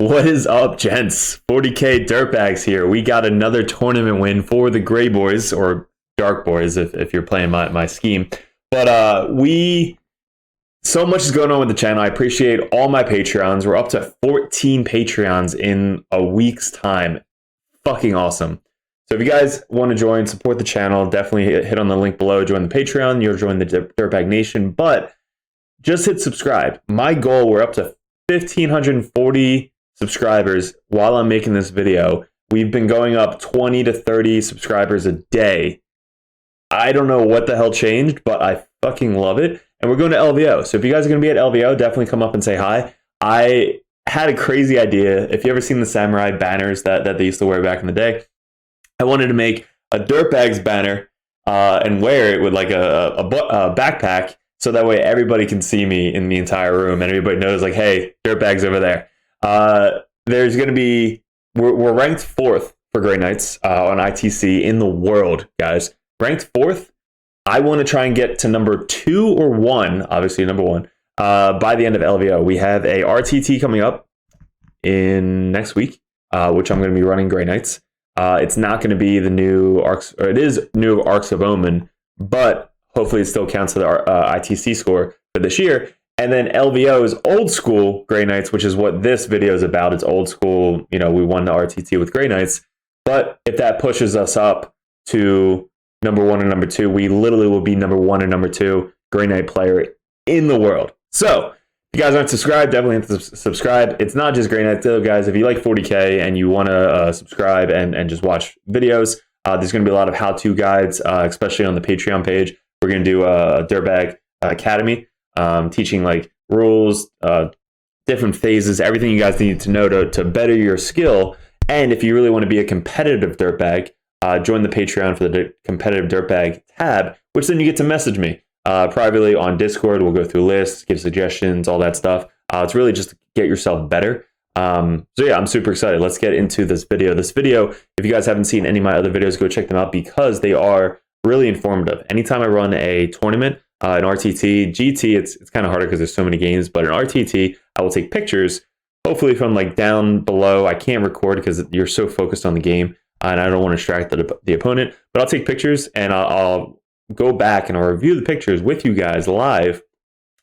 What is up, gents? 40k Dirtbags here. We got another tournament win for the Gray Boys, or Dark Boys if you're playing my scheme. But so much is going on with the channel. I appreciate all my Patreons. We're up to 14 Patreons in a week's time. Fucking awesome. So if you guys want to join, support the channel, definitely hit on the link below, join the Patreon, you'll join the Dirtbag Nation, but just hit subscribe. My goal, we're up to 1,540 subscribers while I'm making this video. We've been going up 20 to 30 subscribers a day. I don't know what the hell changed, but I fucking love it. And we're going to LVO. So if you guys are going to be at LVO, definitely come up and say hi. I had a crazy idea. If you ever seen the samurai banners that they used to wear back in the day, I wanted to make a Dirtbags banner and wear it with like a backpack, so that way everybody can see me in the entire room and everybody knows, like, hey, Dirtbags over there. There's going to be, we're ranked 4th for Grey Knights on ITC in the world, guys. Ranked 4th. I want to try and get to number 2 or 1, obviously number 1, by the end of LVO. We have a RTT coming up in next week, which I'm going to be running Grey Knights. It's not going to be the new Arcs, or it is new Arcs of Omen, but hopefully it still counts to the ITC score for this year. And then LVO is old school Grey Knights, which is what this video is about. It's old school. You know, we won the RTT with Grey Knights. But if that pushes us up to number 1 and number 2, we literally will be number 1 and number 2 Grey Knight player in the world. So if you guys aren't subscribed, definitely have to subscribe. It's not just Grey Knights, though, guys. If you like 40k and you want to subscribe and just watch videos, there's going to be a lot of how-to guides, especially on the Patreon page. We're going to do a Dirtbag Academy, teaching like rules, different phases, everything you guys need to know to better your skill. And if you really want to be a competitive Dirtbag, join the Patreon for the competitive Dirtbag tab, which then you get to message me privately on Discord. We'll go through lists, give suggestions, all that stuff. It's really just to get yourself better. So yeah, I'm super excited. Let's get into this video. This video, if you guys haven't seen any of my other videos, go check them out because they are really informative. Anytime I run a tournament, an RTT, GT, it's kind of harder because there's so many games, but an RTT, I will take pictures, hopefully from like down below. I can't record because you're so focused on the game and I don't want to distract the opponent, but I'll take pictures and I'll go back and I'll review the pictures with you guys live,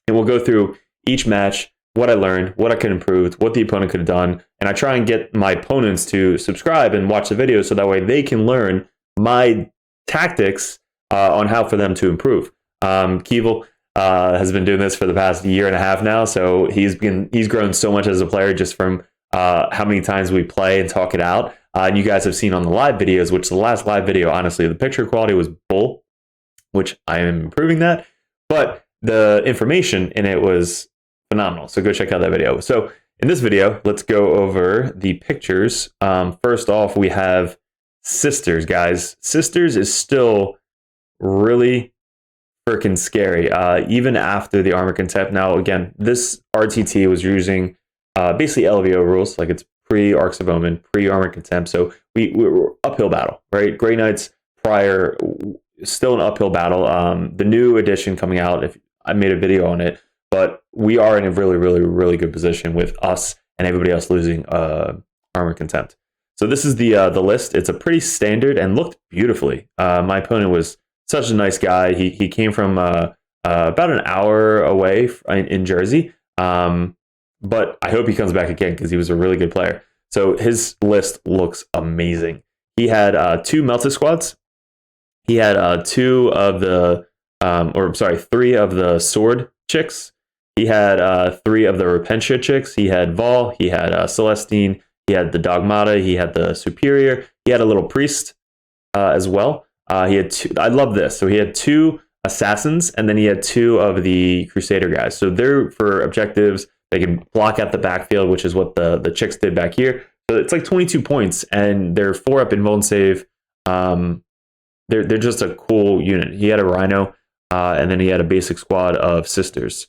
and we'll go through each match, what I learned, what I could improve, what the opponent could have done, and I try and get my opponents to subscribe and watch the video so that way they can learn my tactics on how for them to improve. Keevel has been doing this for the past year and a half now, so he's grown so much as a player just from how many times we play and talk it out. And you guys have seen on the live videos, which the last live video, honestly, the picture quality was bull, which I am improving that, but the information in it was phenomenal. So go check out that video. So in this video, let's go over the pictures. First off, we have Sisters, guys. Sisters is still really freaking scary, even after the armor contempt. Now, again, this RTT was using basically LVO rules, like it's pre-Arcs of Omen, pre-armor contempt. So we were uphill battle, right? Grey Knights prior, still an uphill battle. The new edition coming out, if I made a video on it, but we are in a really, really, really good position with us and everybody else losing armor contempt. So this is the list. It's a pretty standard and looked beautifully. My opponent was such a nice guy. He came from about an hour away in Jersey, but I hope he comes back again because he was a really good player. So his list looks amazing. He had 2 melted squads. He had 3 of the sword chicks. He had 3 of the Repentia chicks. He had Vol. He had Celestine. He had the Dogmata. He had the Superior. He had a little priest as well. He had 2. I love this. So he had 2 assassins, and then he had 2 of the Crusader guys. So they're for objectives. They can block out the backfield, which is what the chicks did back here. So it's like 22 points, and they're 4 up in Vuln Save. They're just a cool unit. He had a Rhino, and then he had a basic squad of Sisters.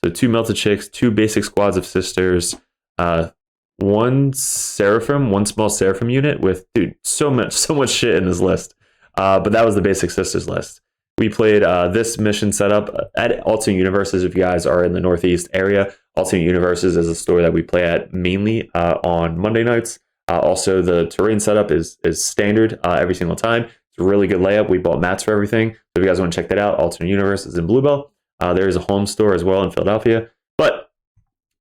So 2 melted chicks, 2 basic squads of Sisters, 1 Seraphim, 1 small Seraphim unit with, dude, so much shit in this list. But that was the basic Sisters list. we played this mission setup at Alternate Universes. If you guys are in the Northeast area, Alternate Universes is a store that we play at mainly on Monday nights. Also, the terrain setup is standard every single time. It's a really good layup. We bought mats for everything. So if you guys want to check that out, Alternate Universes in Bluebell. There is a home store as well in Philadelphia. But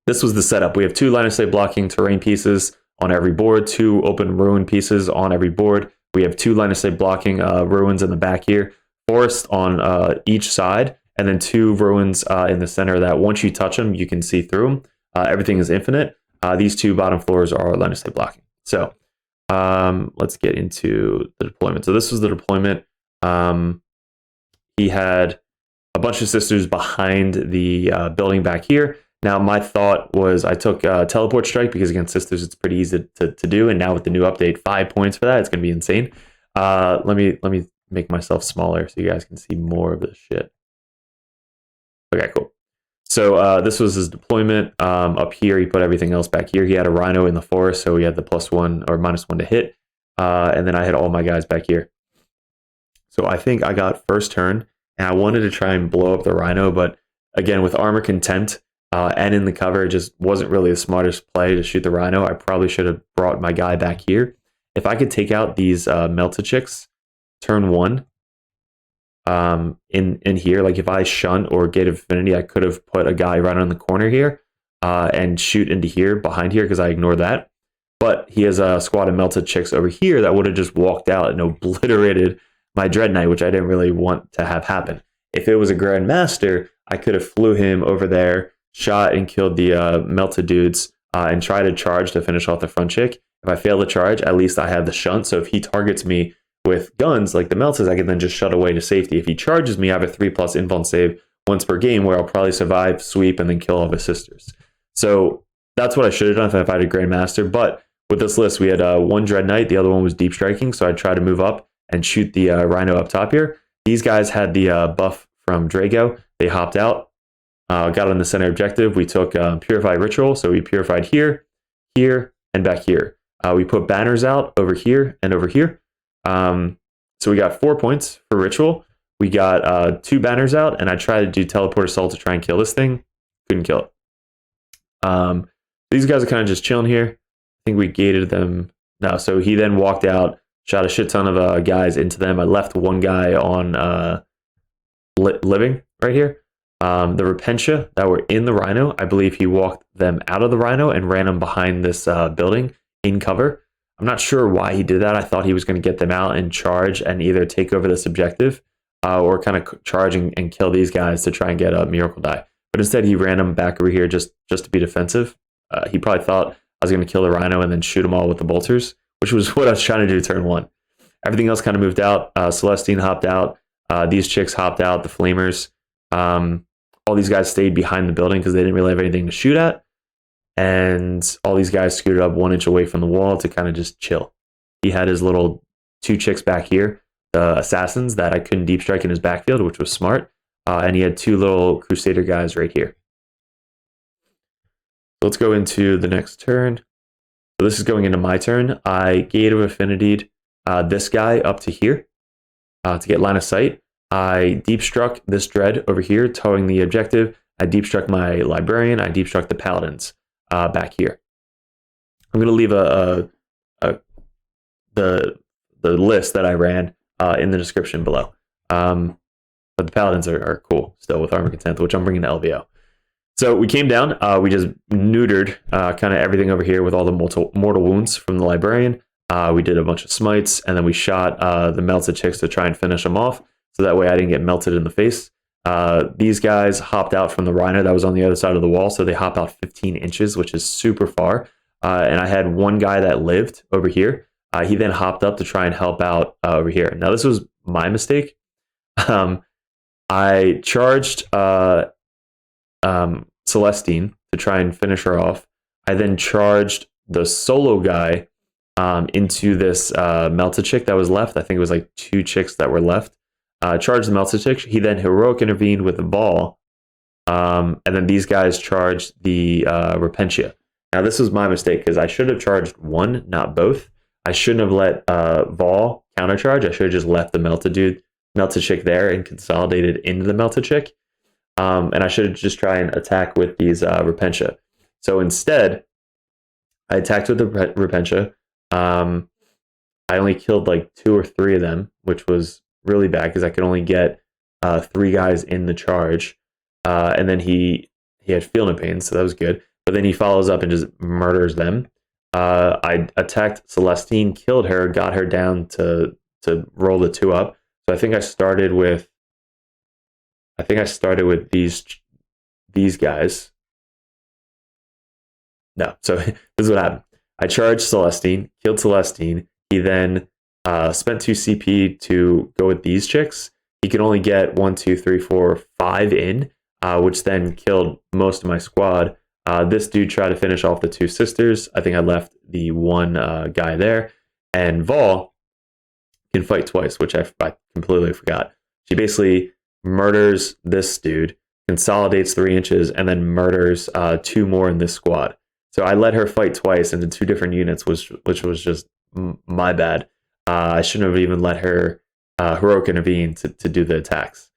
this was the setup. We have 2 line of sight blocking terrain pieces on every board, 2 open ruin pieces on every board. We have 2 line of sight blocking ruins in the back here, forest on each side, and then 2 ruins in the center that once you touch them, you can see through them. Everything is infinite. These 2 bottom floors are line of sight blocking. So let's get into the deployment. So this was the deployment. He had a bunch of sisters behind the building back here. Now, my thought was I took Teleport Strike because against sisters, it's pretty easy to do. And now with the new update, 5 points for that. It's going to be insane. Let me make myself smaller so you guys can see more of this shit. Okay, cool. So this was his deployment. Up here, he put everything else back here. He had a Rhino in the forest, so he had the +1 or -1 to hit. And then I had all my guys back here. So I think I got first turn, and I wanted to try and blow up the Rhino, but again, with Armor Content and in the cover, it just wasn't really the smartest play to shoot the Rhino. I probably should have brought my guy back here. If I could take out these Melted Chicks turn 1, in here, like if I shunt or Gate of Affinity, I could have put a guy right on the corner here and shoot into here behind here because I ignored that. But he has a squad of Melted Chicks over here that would have just walked out and obliterated my Dread Knight, which I didn't really want to have happen. If it was a Grandmaster, I could have flew him over there, shot and killed the Melted dudes, and tried to charge to finish off the front chick. If I fail to charge, at least I have the shunt. So if he targets me with guns like the Melters, I can then just shut away to safety. If he charges me, I have a 3+ invuln save once per game where I'll probably survive, sweep, and then kill all of his sisters. So that's what I should have done if I had a Grandmaster. But with this list, we had 1 Dread Knight, the other one was Deep Striking, so I'd try to move up and shoot the Rhino up top here. These guys had the buff from Draigo. They hopped out, got on the center objective. We took Purify Ritual, so we purified here, here, and back here. We put banners out over here and over here. So we got 4 points for Ritual. We got 2 banners out, and I tried to do Teleport Assault to try and kill this thing. Couldn't kill it. These guys are kind of just chilling here. I think we gated them. No, so he then walked out, shot a shit ton of guys into them. I left 1 guy on living right here. The Repentia that were in the Rhino, I believe he walked them out of the Rhino and ran them behind this building in cover. I'm not sure why he did that. I thought he was going to get them out and charge and either take over this objective or kind of charge and kill these guys to try and get a Miracle Die. But instead, he ran them back over here just to be defensive. He probably thought I was going to kill the Rhino and then shoot them all with the bolters, which was what I was trying to do turn 1. Everything else kind of moved out. Celestine hopped out. These chicks hopped out, the Flamers. All these guys stayed behind the building because they didn't really have anything to shoot at. And all these guys scooted up 1 inch away from the wall to kind of just chill. He had his little 2 chicks back here, the assassins that I couldn't deep strike in his backfield, which was smart. And he had 2 little Crusader guys right here. So let's go into the next turn. So this is going into my turn. I Gate of Affinity this guy up to here to get line of sight. I deep struck this Dread over here, towing the objective. I deep struck my Librarian. I deep struck the Paladins back here. I'm going to leave the list that I ran in the description below. But the Paladins are cool still with Armor Content, which I'm bringing to LVO. So we came down. We just neutered kind of everything over here with all the mortal wounds from the Librarian. We did a bunch of smites, and then we shot the Melted Chicks to try and finish them off. So that way I didn't get melted in the face. These guys hopped out from the Rhino that was on the other side of the wall. So they hopped out 15 inches, which is super far. And I had 1 guy that lived over here. He then hopped up to try and help out over here. Now, this was my mistake. I charged Celestine to try and finish her off. I then charged the solo guy into this Melted Chick that was left. I think it was like 2 chicks that were left. Charged the Melted Chick. He then heroic intervened with the ball. And then these guys charged the Repentia. Now, this was my mistake because I should have charged 1, not both. I shouldn't have let Vol countercharge. I should have just left the Melted dude melted chick there and consolidated into the melted chick. And I should just try and attack with these Repentia. So instead, I attacked with the Repentia. I only killed like 2 or 3 of them, which was really bad because I could only get 3 guys in the charge. And then he had Field of Pain, so that was good. But then he follows up and just murders them. I attacked Celestine, killed her, got her down to roll the 2 up. So I think I started with these guys. No, so this is what happened. I charged Celestine, killed Celestine. He then spent 2 CP to go with these chicks. He could only get 1, 2, 3, 4, 5 in, which then killed most of my squad. This dude tried to finish off the 2 sisters. I think I left the 1 guy there. And Vol can fight twice, which I completely forgot. She basically murders this dude, consolidates 3 inches, and then murders 2 more in this squad. So I let her fight twice into 2 different units, which was just my bad. I shouldn't have even let her heroic intervene to do the attacks.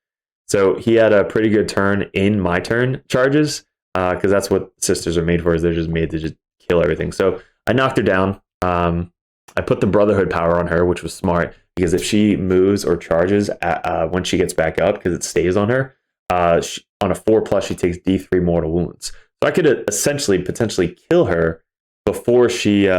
So he had a pretty good turn in my turn charges, because that's what sisters are made for, is they're just made to just kill everything. So I knocked her down. I put the Brotherhood power on her, which was smart, because if she moves or charges when she gets back up, because it stays on her, on a 4+, she takes D3 mortal wounds. So I could essentially potentially kill her before she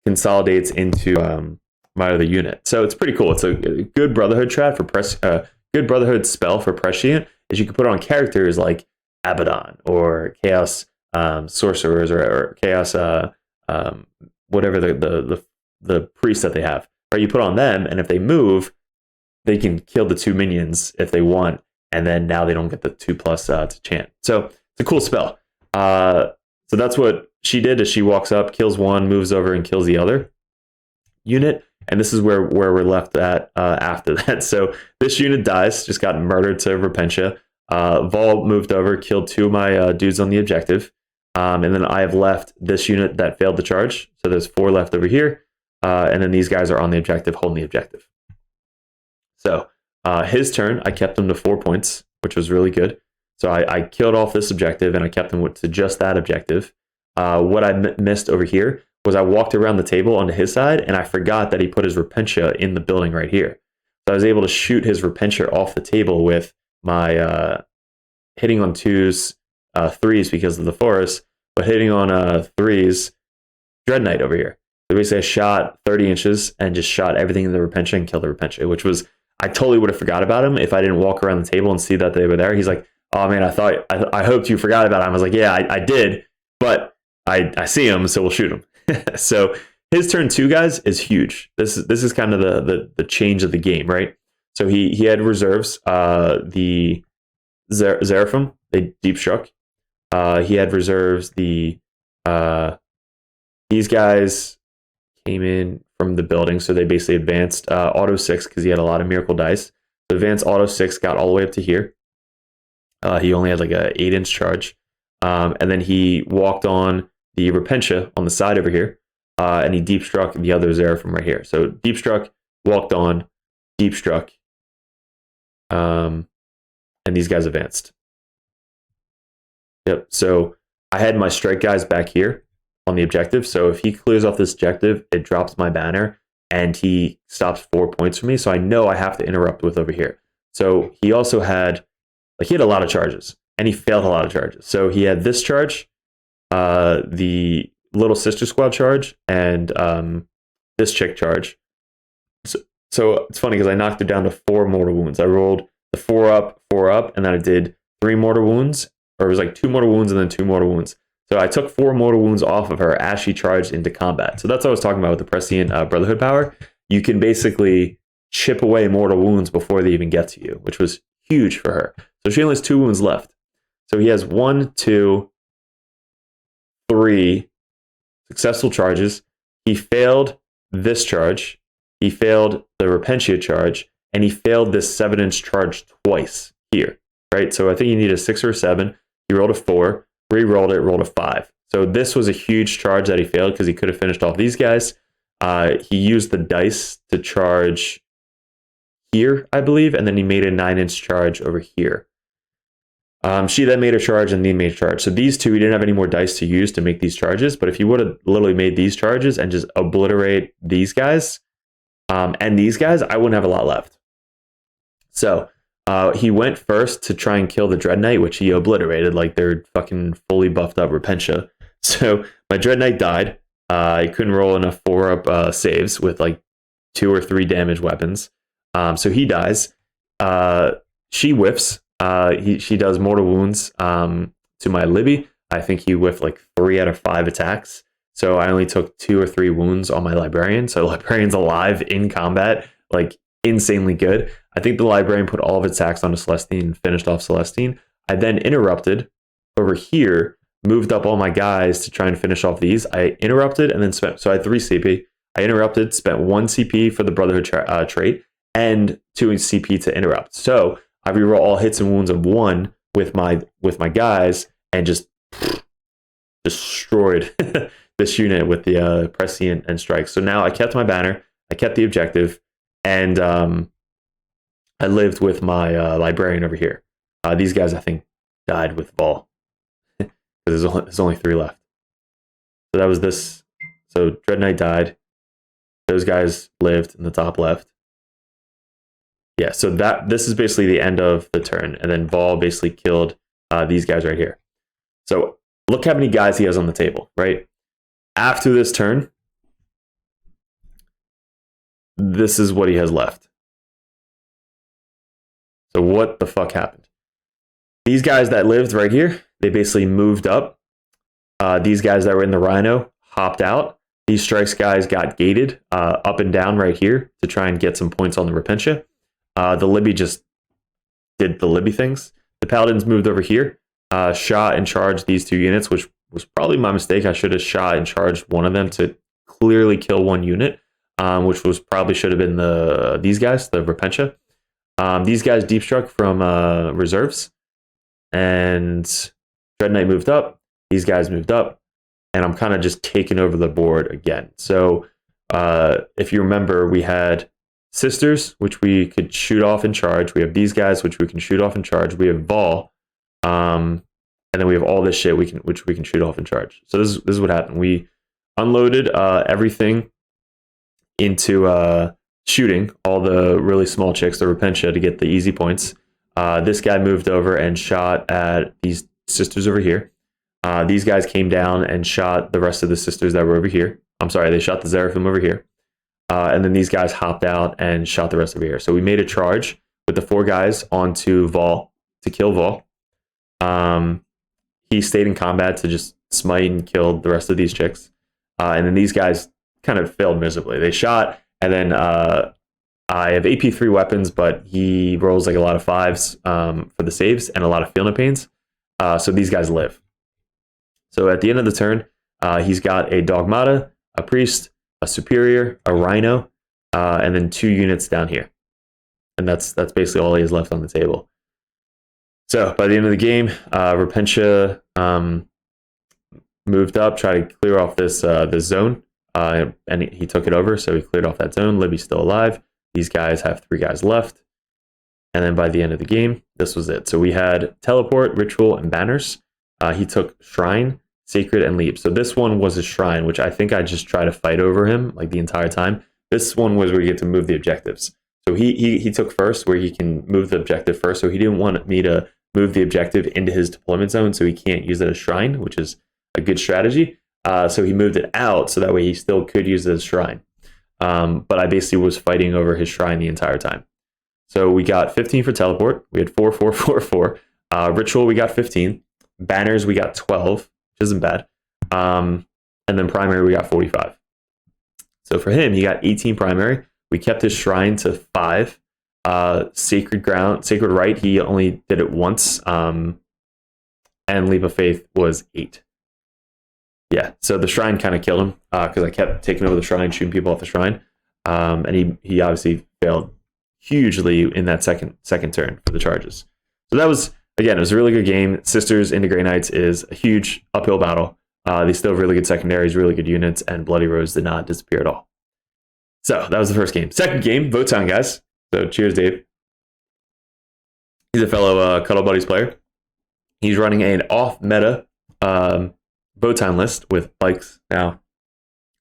consolidates into my other unit. So it's pretty cool. It's a good Brotherhood strat for good Brotherhood spell for prescient, is you can put it on characters like Abaddon or Chaos Sorcerers or Chaos whatever the priest that they have. Right, you put on them, and if they move, they can kill the 2 minions if they want, and then now they don't get the 2+ to chant. So it's a cool spell. So that's what she did. Is she walks up, kills 1, moves over, and kills the other unit. And this is where we're left at after that. So this unit dies, just got murdered to Repentia. Vol moved over, killed 2 of my dudes on the objective. And then I have left this unit that failed the charge. So there's 4 left over here. And then these guys are on the objective, holding the objective. So his turn, I kept him to 4 points, which was really good. So I killed off this objective, and I kept him to just that objective. What I missed over here was I walked around the table onto his side, and I forgot that he put his Repentia in the building right here. So I was able to shoot his Repentia off the table with my hitting on 2s, 3s because of the forest, but hitting on 3s, Dread Knight over here. So basically I shot 30 inches and just shot everything in the Repentia and killed the Repentia, which was, I totally would have forgot about him if I didn't walk around the table and see that they were there. He's like, oh man, I hoped you forgot about him. I was like, yeah, I did, but I see him, so we'll shoot him. So his turn 2, guys, is huge. This is kind of the change of the game, right? So he had reserves, the Seraphim, they deep struck. He had reserves, these guys came in from the building, so they basically advanced auto 6 because he had a lot of miracle dice. So advanced auto 6 got all the way up to here. He only had like a 8-inch charge. And then he walked on the Repentia on the side over here, and he deep struck the other Seraphim right here. So deep struck, walked on, deep struck, and these guys advanced. Yep. So I had my strike guys back here on the objective. So if he clears off this objective, it drops my banner, and he stops 4 points for me. So I know I have to interrupt with over here. So he also had, he had a lot of charges, and he failed a lot of charges. So he had this charge, the little sister squad charge, and this chick charge. So it's funny because I knocked her down to 4 mortal wounds. I rolled the 4 up, and then I did 3 mortal wounds, or it was like 2 mortal wounds and then 2 mortal wounds. So I took 4 mortal wounds off of her as she charged into combat. So that's what I was talking about with the Prescient Brotherhood power. You can basically chip away mortal wounds before they even get to you, which was huge for her. So she only has 2 wounds left. So he has 1, 2, 3 successful charges. He failed this charge. He failed the Repentia charge, and he failed this 7-inch charge twice here, right? So I think you need a 6 or a 7. He rolled a 4, re-rolled it, rolled a 5. So this was a huge charge that he failed because he could have finished off these guys. He used the dice to charge here, I believe, and then he made a 9-inch charge over here. She then made a charge and then made a charge. So these two, he didn't have any more dice to use to make these charges, but if he would have literally made these charges and just obliterate these guys and these guys, I wouldn't have a lot left. So he went first to try and kill the Dread Knight, which he obliterated, like they're fucking fully buffed up Repentia. So my Dread Knight died. I couldn't roll enough 4-up saves with like 2 or 3 damage weapons. So he dies. She whiffs. She does mortal wounds to my Libby. I think he whiffed like 3 out of 5 attacks. So I only took 2 or 3 wounds on my Librarian. So Librarian's alive in combat, like insanely good. I think the Librarian put all of its attacks onto Celestine and finished off Celestine. I then interrupted over here, moved up all my guys to try and finish off these. I interrupted and then spent, so I had 3 CP. I interrupted, spent 1 CP for the Brotherhood trait and 2 CP to interrupt. So I reroll all hits and wounds of 1 with my guys and just destroyed this unit with the Prescient and Strike. So now I kept my banner, I kept the objective, and I lived with my Librarian over here. These guys, I think, died with Vol. Because there's only 3 left. So that was this. So Dread Knight died. Those guys lived in the top left. Yeah, so this is basically the end of the turn. And then Vol basically killed these guys right here. So look how many guys he has on the table, right? After this turn, this is what he has left. So what the fuck happened? These guys that lived right here, they basically moved up. These guys that were in the Rhino hopped out. These Strikes guys got gated up and down right here to try and get some points on the Repentia. The Libby just did the Libby things. The Paladins moved over here, shot and charged these 2 units, which was probably my mistake. I should have shot and charged one of them to clearly kill 1 unit, which was probably should have been these guys, the Repentia. These guys deep struck from reserves, and Dread Knight moved up. These guys moved up, and I'm kind of just taking over the board again. So if you remember, we had Sisters, which we could shoot off and charge. We have these guys, which we can shoot off and charge. We have Vol, and then we have all this shit which we can shoot off and charge. So this is what happened. We unloaded everything into shooting all the really small chicks, the Repentia, to get the easy points. This guy moved over and shot at these Sisters over here. These guys came down and shot the rest of the Sisters that were over here. I'm sorry, they shot the Seraphim over here. And then these guys hopped out and shot the rest over here. So we made a charge with the 4 guys onto Vol to kill Vol. He stayed in combat to just smite and killed the rest of these chicks. And then these guys kind of failed miserably. They shot, and then I have AP3 weapons, but he rolls like a lot of 5s for the saves and a lot of Feel No Pains. So these guys live. So at the end of the turn, he's got a Dogmata, a Priest, a Superior, a Rhino, and then 2 units down here. And that's basically all he has left on the table. So by the end of the game, Repentia moved up, tried to clear off this zone, and he took it over. So he cleared off that zone. Libby's still alive. These guys have 3 guys left. And then by the end of the game, this was it. So we had Teleport, Ritual, and Banners. He took Shrine, Sacred, and Leap. So this one was a Shrine, which I think I just tried to fight over him like the entire time. This one was where you get to move the objectives. So he took first, where he can move the objective first. So he didn't want me to move the objective into his deployment zone, so he can't use it as Shrine, which is a good strategy. So he moved it out, so that way he still could use it as Shrine. But I basically was fighting over his Shrine the entire time. So we got 15 for Teleport. We had 4, 4, 4, 4. Ritual, we got 15. Banners, we got 12, which isn't bad. And then Primary, we got 45. So for him, he got 18 Primary. We kept his Shrine to 5. Sacred Right, he only did it once. And Leap of Faith was 8. Yeah, so the Shrine kind of killed him because I kept taking over the Shrine, shooting people off the Shrine. And he obviously failed hugely in that second turn for the charges. So that was, again, it was a really good game. Sisters into Grey Knights is a huge uphill battle. They still have really good secondaries, really good units, and Bloody Rose did not disappear at all. So that was the first game. Second game, votan, guys. So cheers, Dave. He's a fellow Cuddle Buddies player. He's running an off-meta votan list with bikes. Now,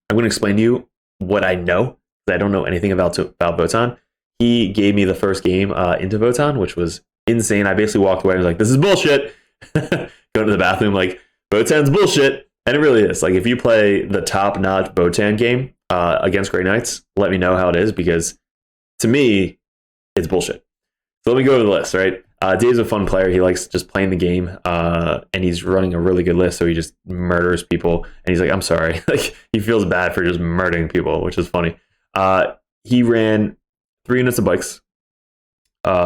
I'm going to explain to you what I know, because I don't know anything about votan. He gave me the first game into votan, which was insane. I basically walked away and was like, this is bullshit. Going to the bathroom like, votan's bullshit. And it really is. Like, if you play the top-notch votan game against Grey Knights, let me know how it is, because to me, it's bullshit. So let me go to the list, right? Dave's a fun player. He likes just playing the game, and he's running a really good list, so he just murders people. And he's like, I'm sorry. Like, he feels bad for just murdering people, which is funny. He ran 3 units of bikes.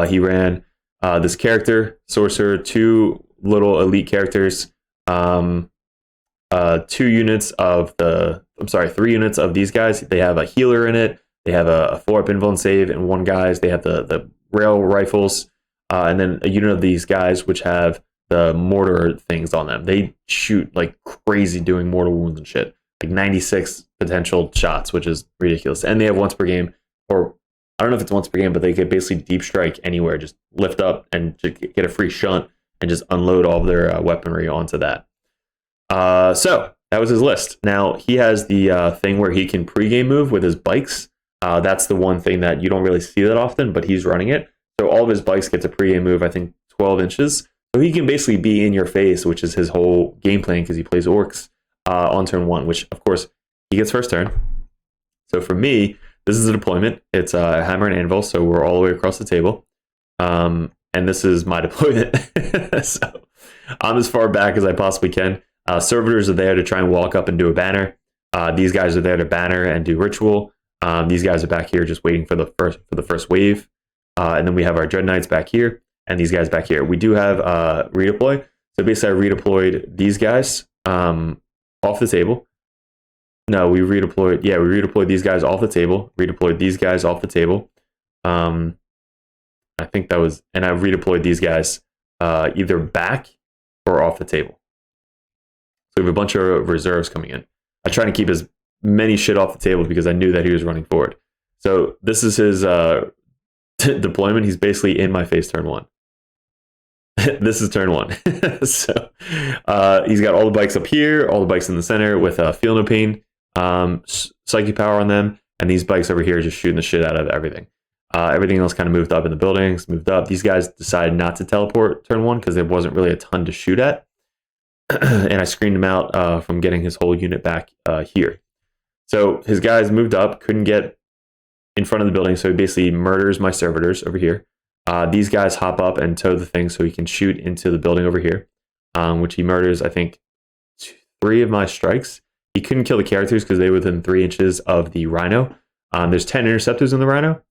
He ran this character, Sorcerer, 2 little elite characters, 2 units of 3 units of these guys. They have a healer in it. They have a 4-up invuln save, and 1 guys. They have the rail rifles, and then a unit of these guys which have the mortar things on them. They shoot like crazy doing mortal wounds and shit. Like 96 potential shots, which is ridiculous. And they have once per game, or I don't know if it's once per game, but they could basically deep strike anywhere, just lift up and get a free shunt and just unload all of their weaponry onto that. So that was his list. Now he has the thing where he can pregame move with his bikes. That's the one thing that you don't really see that often, but he's running it. So all of his bikes get to pregame move, I think 12 inches. So he can basically be in your face, which is his whole game plan, because he plays orcs on turn 1, which of course he gets first turn. So for me, this is a deployment. It's a hammer and anvil, so we're all the way across the table. And this is my deployment. So I'm as far back as I possibly can. Servitors are there to try and walk up and do a banner. These guys are there to banner and do ritual. These guys are back here just waiting for the first wave. And then we have our Dread Knights back here, and these guys back here. We do have redeploy. So basically I redeployed these guys off the table. No, we redeployed these guys off the table, redeployed these guys off the table. I think that was, and I redeployed these guys either back or off the table. So we have a bunch of reserves coming in. I try to keep as many shit off the table because I knew that he was running forward. So this is his deployment. He's basically in my face turn 1. This is turn 1. So he's got all the bikes up here, all the bikes in the center with Feel No Pain, Psychic Power on them, and these bikes over here just shooting the shit out of everything. Everything else kind of moved up in the buildings, moved up. These guys decided not to teleport turn 1 because there wasn't really a ton to shoot at. And I screened him out from getting his whole unit back here. So his guys moved up, couldn't get in front of the building, so he basically murders my servitors over here. These guys hop up and tow the thing so he can shoot into the building over here, which he murders, I think, 3 of my strikes. He couldn't kill the characters because they were within 3 inches of the Rhino. There's 10 interceptors in the Rhino,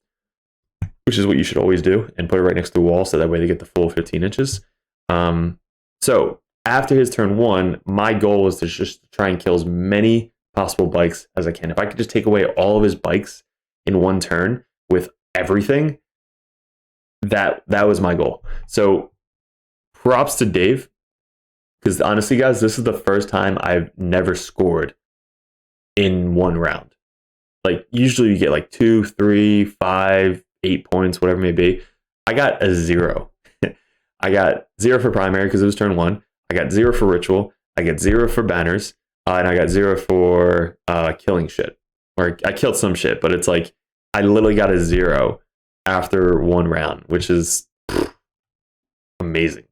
which is what you should always do, and put it right next to the wall so that way they get the full 15 inches. So after his turn 1, my goal is to just try and kill as many possible bikes as I can. If I could just take away all of his bikes in one turn with everything, that was my goal. So props to Dave, because honestly, guys, this is the first time I've never scored in one round. Like, usually you get like 2, 3, 5, 8 points, whatever it may be. I got a 0. I got 0 for primary because it was turn 1. I got 0 for ritual. I got 0 for banners. And I got 0 for killing shit. Or I killed some shit, but it's like I literally got a 0 after one round, which is amazing.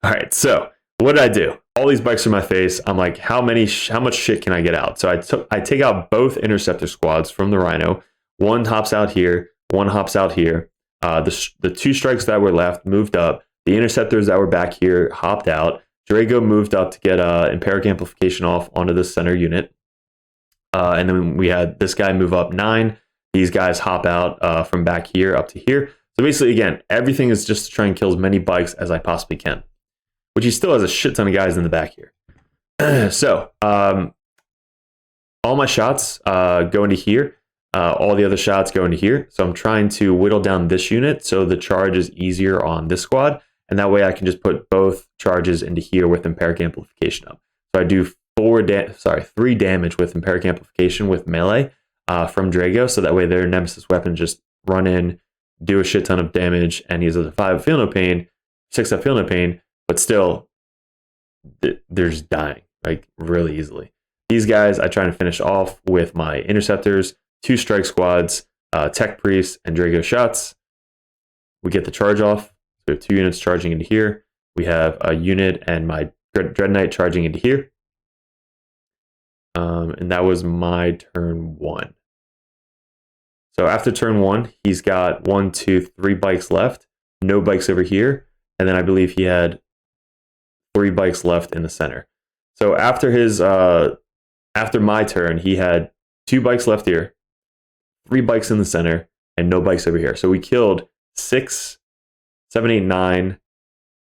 All right, so what did I do? All these bikes are in my face. I'm like, how much shit can I get out? So I take out both interceptor squads from the Rhino. One hops out here. One hops out here. The 2 strikes that were left moved up. The interceptors that were back here hopped out. Draigo moved up to get Empyric Amplification off onto the center unit. And then we had this guy move up 9. These guys hop out from back here up to here. So basically, again, everything is just to try and kill as many bikes as I possibly can. Which he still has a shit ton of guys in the back here. So, all my shots go into here. All the other shots go into here. So I'm trying to whittle down this unit so the charge is easier on this squad. And that way I can just put both charges into here with Empyric Amplification up. So I do 3 damage with Empyric Amplification with melee from Draigo. So that way their Nemesis weapons just run in, do a shit ton of damage, and he's a 5 feel no pain, 6 up feel no pain, but still, they're just dying like really easily. These guys I try to finish off with my interceptors, 2 strike squads, tech priests, and Draigo shots. We get the charge off. So we have 2 units charging into here. We have a unit and my Dread Knight charging into here. And that was my turn 1. So after turn 1, he's got 1, 2, 3 bikes left. No bikes over here. And then I believe he had 3 bikes left in the center. So after his after my turn, he had 2 bikes left here, 3 bikes in the center, and no bikes over here. So we killed 6, 7, 8, 9,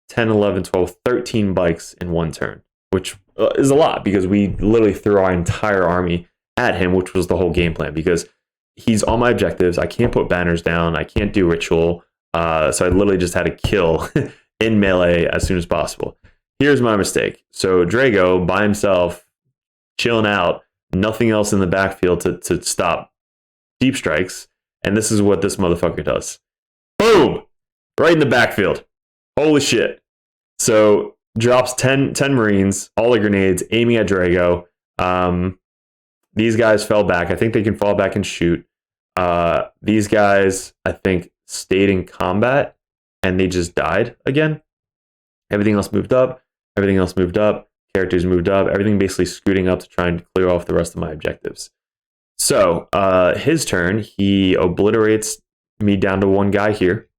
10, 11, 12, 13 bikes in 1 turn, which is a lot because we literally threw our entire army at him, which was the whole game plan, because he's on my objectives. I can't put banners down. I can't do ritual. So I literally just had to kill in melee as soon as possible. Here's my mistake. So Draigo by himself, chilling out, nothing else in the backfield to stop deep strikes. And this is what this motherfucker does. Boom! Right in the backfield. Holy shit. So drops 10 Marines, all the grenades, aiming at Draigo. These guys fell back. I think they can fall back and shoot. These guys, I think, stayed in combat and they just died again. Everything else moved up. Everything else moved up. Characters moved up. Everything basically scooting up to try and clear off the rest of my objectives. So his turn, he obliterates me down to 1 guy here,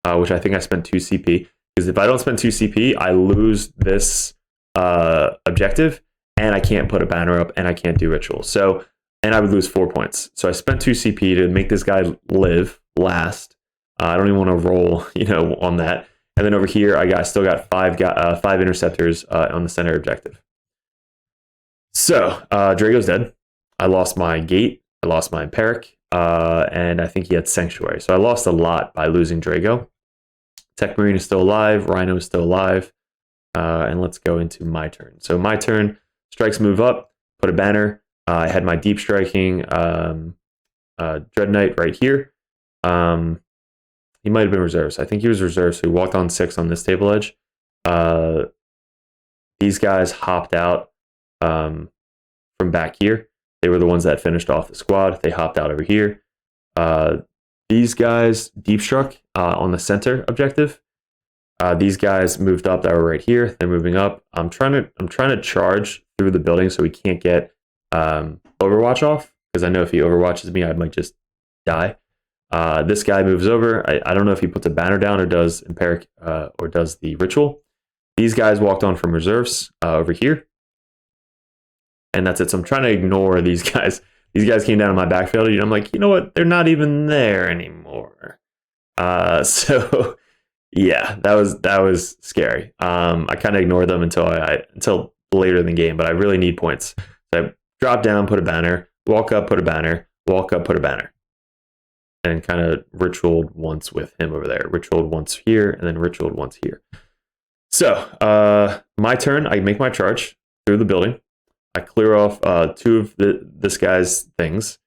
which I think I spent 2 CP. Because if I don't spend 2 CP, I lose this objective, and I can't put a banner up, and I can't do ritual. So, and I would lose 4 points. So I spent 2 CP to make this guy live last. I don't even want to roll, on that. And then over here, I still got 5 interceptors on the center objective. So Draigo's dead. I lost my gate. I lost my Empyric, and I think he had Sanctuary. So I lost a lot by losing Draigo. Techmarine is still alive. Rhino is still alive. And let's go into my turn. So my turn, strikes move up, put a banner. I had my deep striking Dread Knight right here. He might have been reserves. I think he was reserves, so he walked on 6 on this table edge. These guys hopped out from back here. They were the ones that finished off the squad. They hopped out over here. These guys deep struck on the center objective. These guys moved up that were right here. They're moving up. I'm trying to charge through the building so we can't get Overwatch off, because I know if he overwatches me, I might just die. This guy moves over. I don't know if he puts a banner down or does Empyric or does the ritual. These guys walked on from reserves over here. And that's it. So I'm trying to ignore these guys. These guys came down in my backfield. I'm like, you know what? They're not even there anymore. So yeah, that was scary. I kind of ignored them until later in the game, but I really need points. So I drop down, put a banner, walk up, put a banner, walk up, put a banner. And kind of ritualed once with him over there. Ritualed once here, and then ritualed once here. So, my turn, I make my charge through the building. I clear off 2 of this guy's things.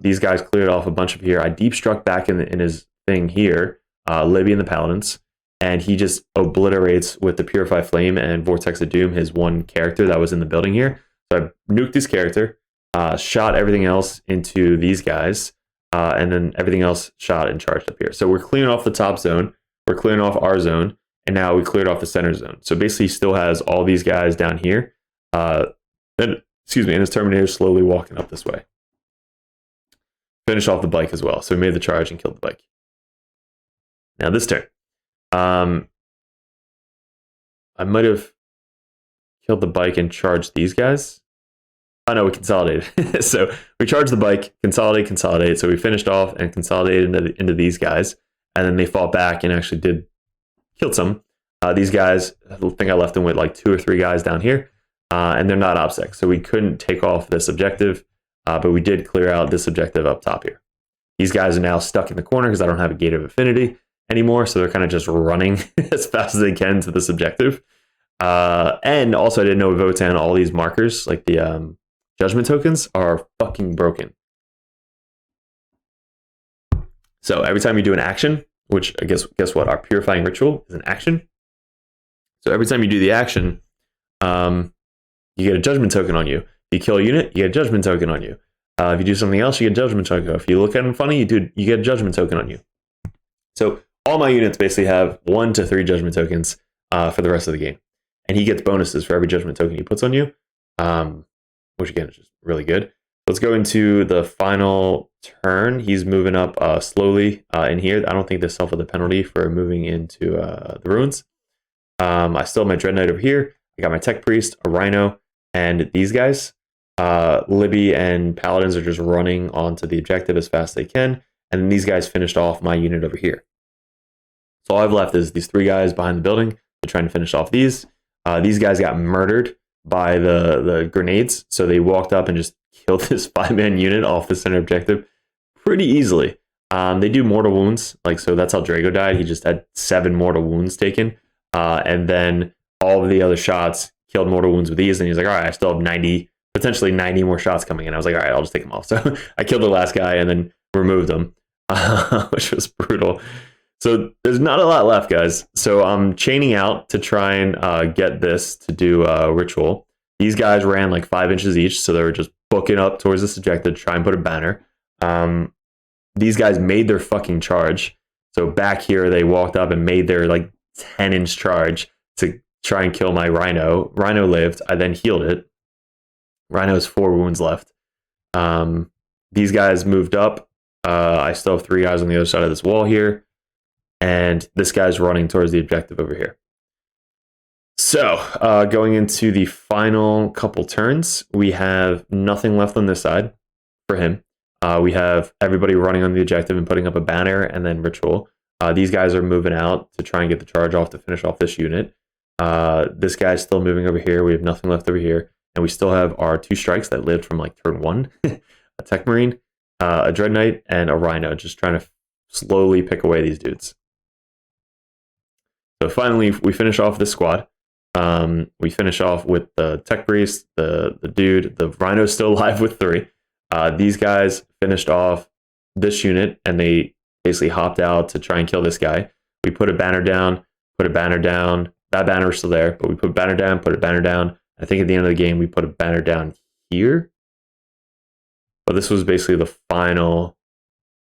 These guys cleared off a bunch of here. I deep struck back in his thing here, Libby and the Paladins, and he just obliterates with the Purify Flame and Vortex of Doom his 1 character that was in the building here. So I nuked his character, shot everything else into these guys, and then everything else shot and charged up here. So we're clearing off the top zone, we're clearing off our zone, and now we cleared off the center zone. So basically he still has all these guys down here. And his Terminator slowly walking up this way. Finish off the bike as well. So we made the charge and killed the bike. Now this turn. I might have killed the bike and charged these guys. Oh no, we consolidated. So we charged the bike, consolidate. So we finished off and consolidated into these guys. And then they fought back and actually killed some. These guys, I think I left them with like 2 or 3 guys down here. And they're not OPSEC, so we couldn't take off this objective, but we did clear out this objective up top here. These guys are now stuck in the corner because I don't have a Gate of Affinity anymore, so they're kind of just running as fast as they can to this objective. And also, I didn't know votan, all these markers, like the judgment tokens, are fucking broken. So every time you do an action, which I guess what, our Purifying Ritual is an action. So every time you do the action, you get a judgment token on you. If you kill a unit, you get a judgment token on you. If you do something else, you get a judgment token. If you look at them funny, you get a judgment token on you. So all my units basically have 1 to 3 judgment tokens for the rest of the game. And he gets bonuses for every judgment token he puts on you, which again is just really good. Let's go into the final turn. He's moving up slowly in here. I don't think there's self with a penalty for moving into the ruins. I still have my Dread Knight over here. I got my Tech Priest, a Rhino, and these guys. Libby and Paladins are just running onto the objective as fast as they can. And then these guys finished off my unit over here. So all I've left is these 3 guys behind the building. They're trying to finish off these. These guys got murdered by the grenades. So they walked up and just killed this 5-man unit off the center objective pretty easily. They do mortal wounds. So that's how Draigo died. He just had 7 mortal wounds taken. And then all of the other shots killed mortal wounds with these. And he's like, all right, I still have potentially 90 more shots coming in. I was like, all right, I'll just take them off. So I killed the last guy and then removed them, which was brutal. So there's not a lot left, guys. So I'm chaining out to try and get this to do a ritual. These guys ran like 5 inches each, so they were just booking up towards this objective to try and put a banner. These guys made their fucking charge. So back here, they walked up and made their 10-inch charge to try and kill my Rhino. Rhino lived. I then healed it. Rhino has 4 wounds left. These guys moved up. I still have 3 guys on the other side of this wall here. And this guy's running towards the objective over here. So, going into the final couple turns, we have nothing left on this side for him. We have everybody running on the objective and putting up a banner and then ritual. These guys are moving out to try and get the charge off to finish off this unit. This guy's still moving over here. We have nothing left over here. And we still have our 2 strikes that lived from turn 1. A Techmarine, a Dread Knight, and a Rhino, just trying to slowly pick away these dudes. So finally, we finish off this squad. We finish off with the Tech Priest, the dude, the Rhino's still alive with 3. These guys finished off this unit, and they basically hopped out to try and kill this guy. We put a banner down, put a banner down. That banner was still there, but we put a banner down, put a banner down. I think at the end of the game, we put a banner down here. But this was basically the final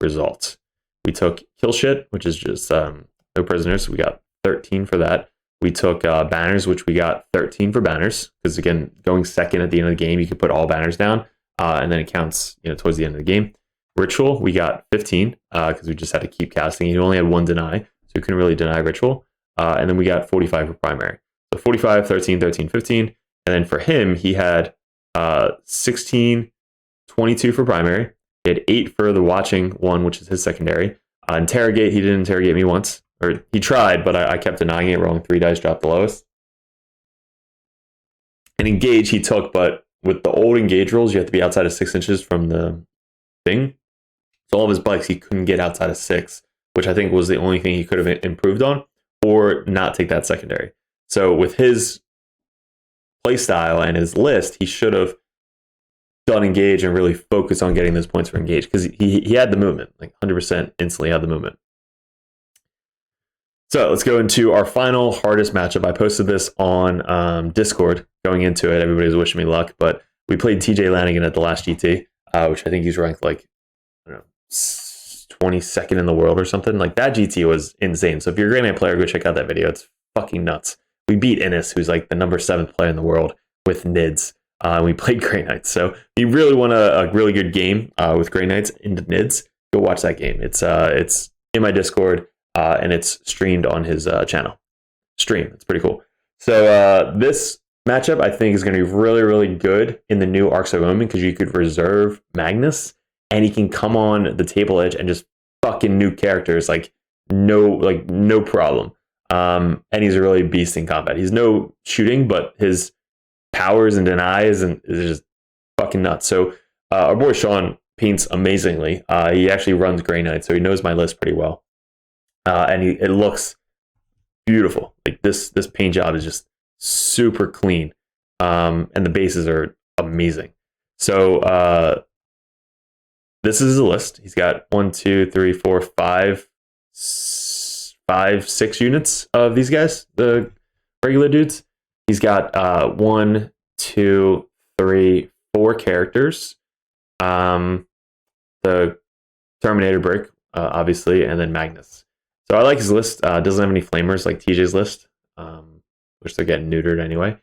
result. We took kill shit, which is just no prisoners. So we got 13 for that. We took banners, which we got 13 for banners. Because again, going second at the end of the game, you can put all banners down. And then it counts towards the end of the game. Ritual, we got 15 because we just had to keep casting. You only had 1 deny, so you couldn't really deny ritual. And then we got 45 for primary. So 45, 13, 13, 15. And then for him, he had 16, 22 for primary. He had 8 for the watching one, which is his secondary. Interrogate, he didn't interrogate me once. Or he tried, but I kept denying it, rolling 3 dice, dropped the lowest. And engage he took, but with the old engage rules, you have to be outside of 6 inches from the thing. So all of his bikes, he couldn't get outside of 6, which I think was the only thing he could have improved on, or not take that secondary. So with his playstyle and his list, he should have done engage and really focus on getting those points for engage, because he had the movement, 100% instantly had the movement. So let's go into our final hardest matchup. I posted this on Discord going into it. Everybody was wishing me luck, but we played TJ Lanigan at the last GT, which I think he's ranked 22nd in the world or something. That GT was insane. So if you're a Grey Knight player, go check out that video. It's fucking nuts. We beat Innis, who's the number 7th player in the world, with NIDS. We played Grey Knights. So if you really want a really good game with Grey Knights into NIDS, go watch that game. It's in my Discord. And it's streamed on his channel. It's pretty cool. So this matchup, I think, is going to be really, really good in the new Arcs of Omen, because you could reserve Magnus, and he can come on the table edge and just fucking nuke characters no problem. And he's a really beast in combat. He's no shooting, but his powers and denies is just fucking nuts. So our boy Sean paints amazingly. He actually runs Grey Knight, so he knows my list pretty well. And it looks beautiful. This paint job is just super clean. And the bases are amazing. So this is his list. He's got 6 units of these guys, the regular dudes. He's got 1, 2, 3, 4 characters. The Terminator brick, obviously, and then Magnus. So I like his list. Doesn't have any flamers like TJ's list, which they're getting neutered anyway.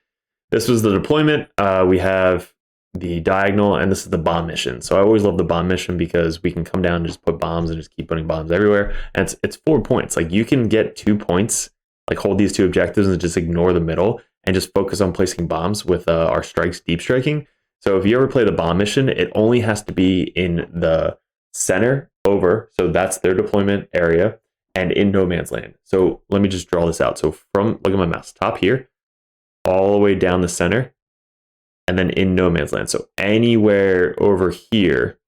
This was the deployment. We have the diagonal, and this is the bomb mission. So I always love the bomb mission because we can come down and just put bombs and just keep putting bombs everywhere. And it's 4 points. Like, you can get 2 points, like hold these 2 objectives and just ignore the middle and just focus on placing bombs with our strikes, deep striking. So if you ever play the bomb mission, it only has to be in the center over. So that's their deployment area and in no man's land. So let me just draw this out. So from, look at my mouse, top here, all the way down the center, and then in no man's land. So anywhere over here,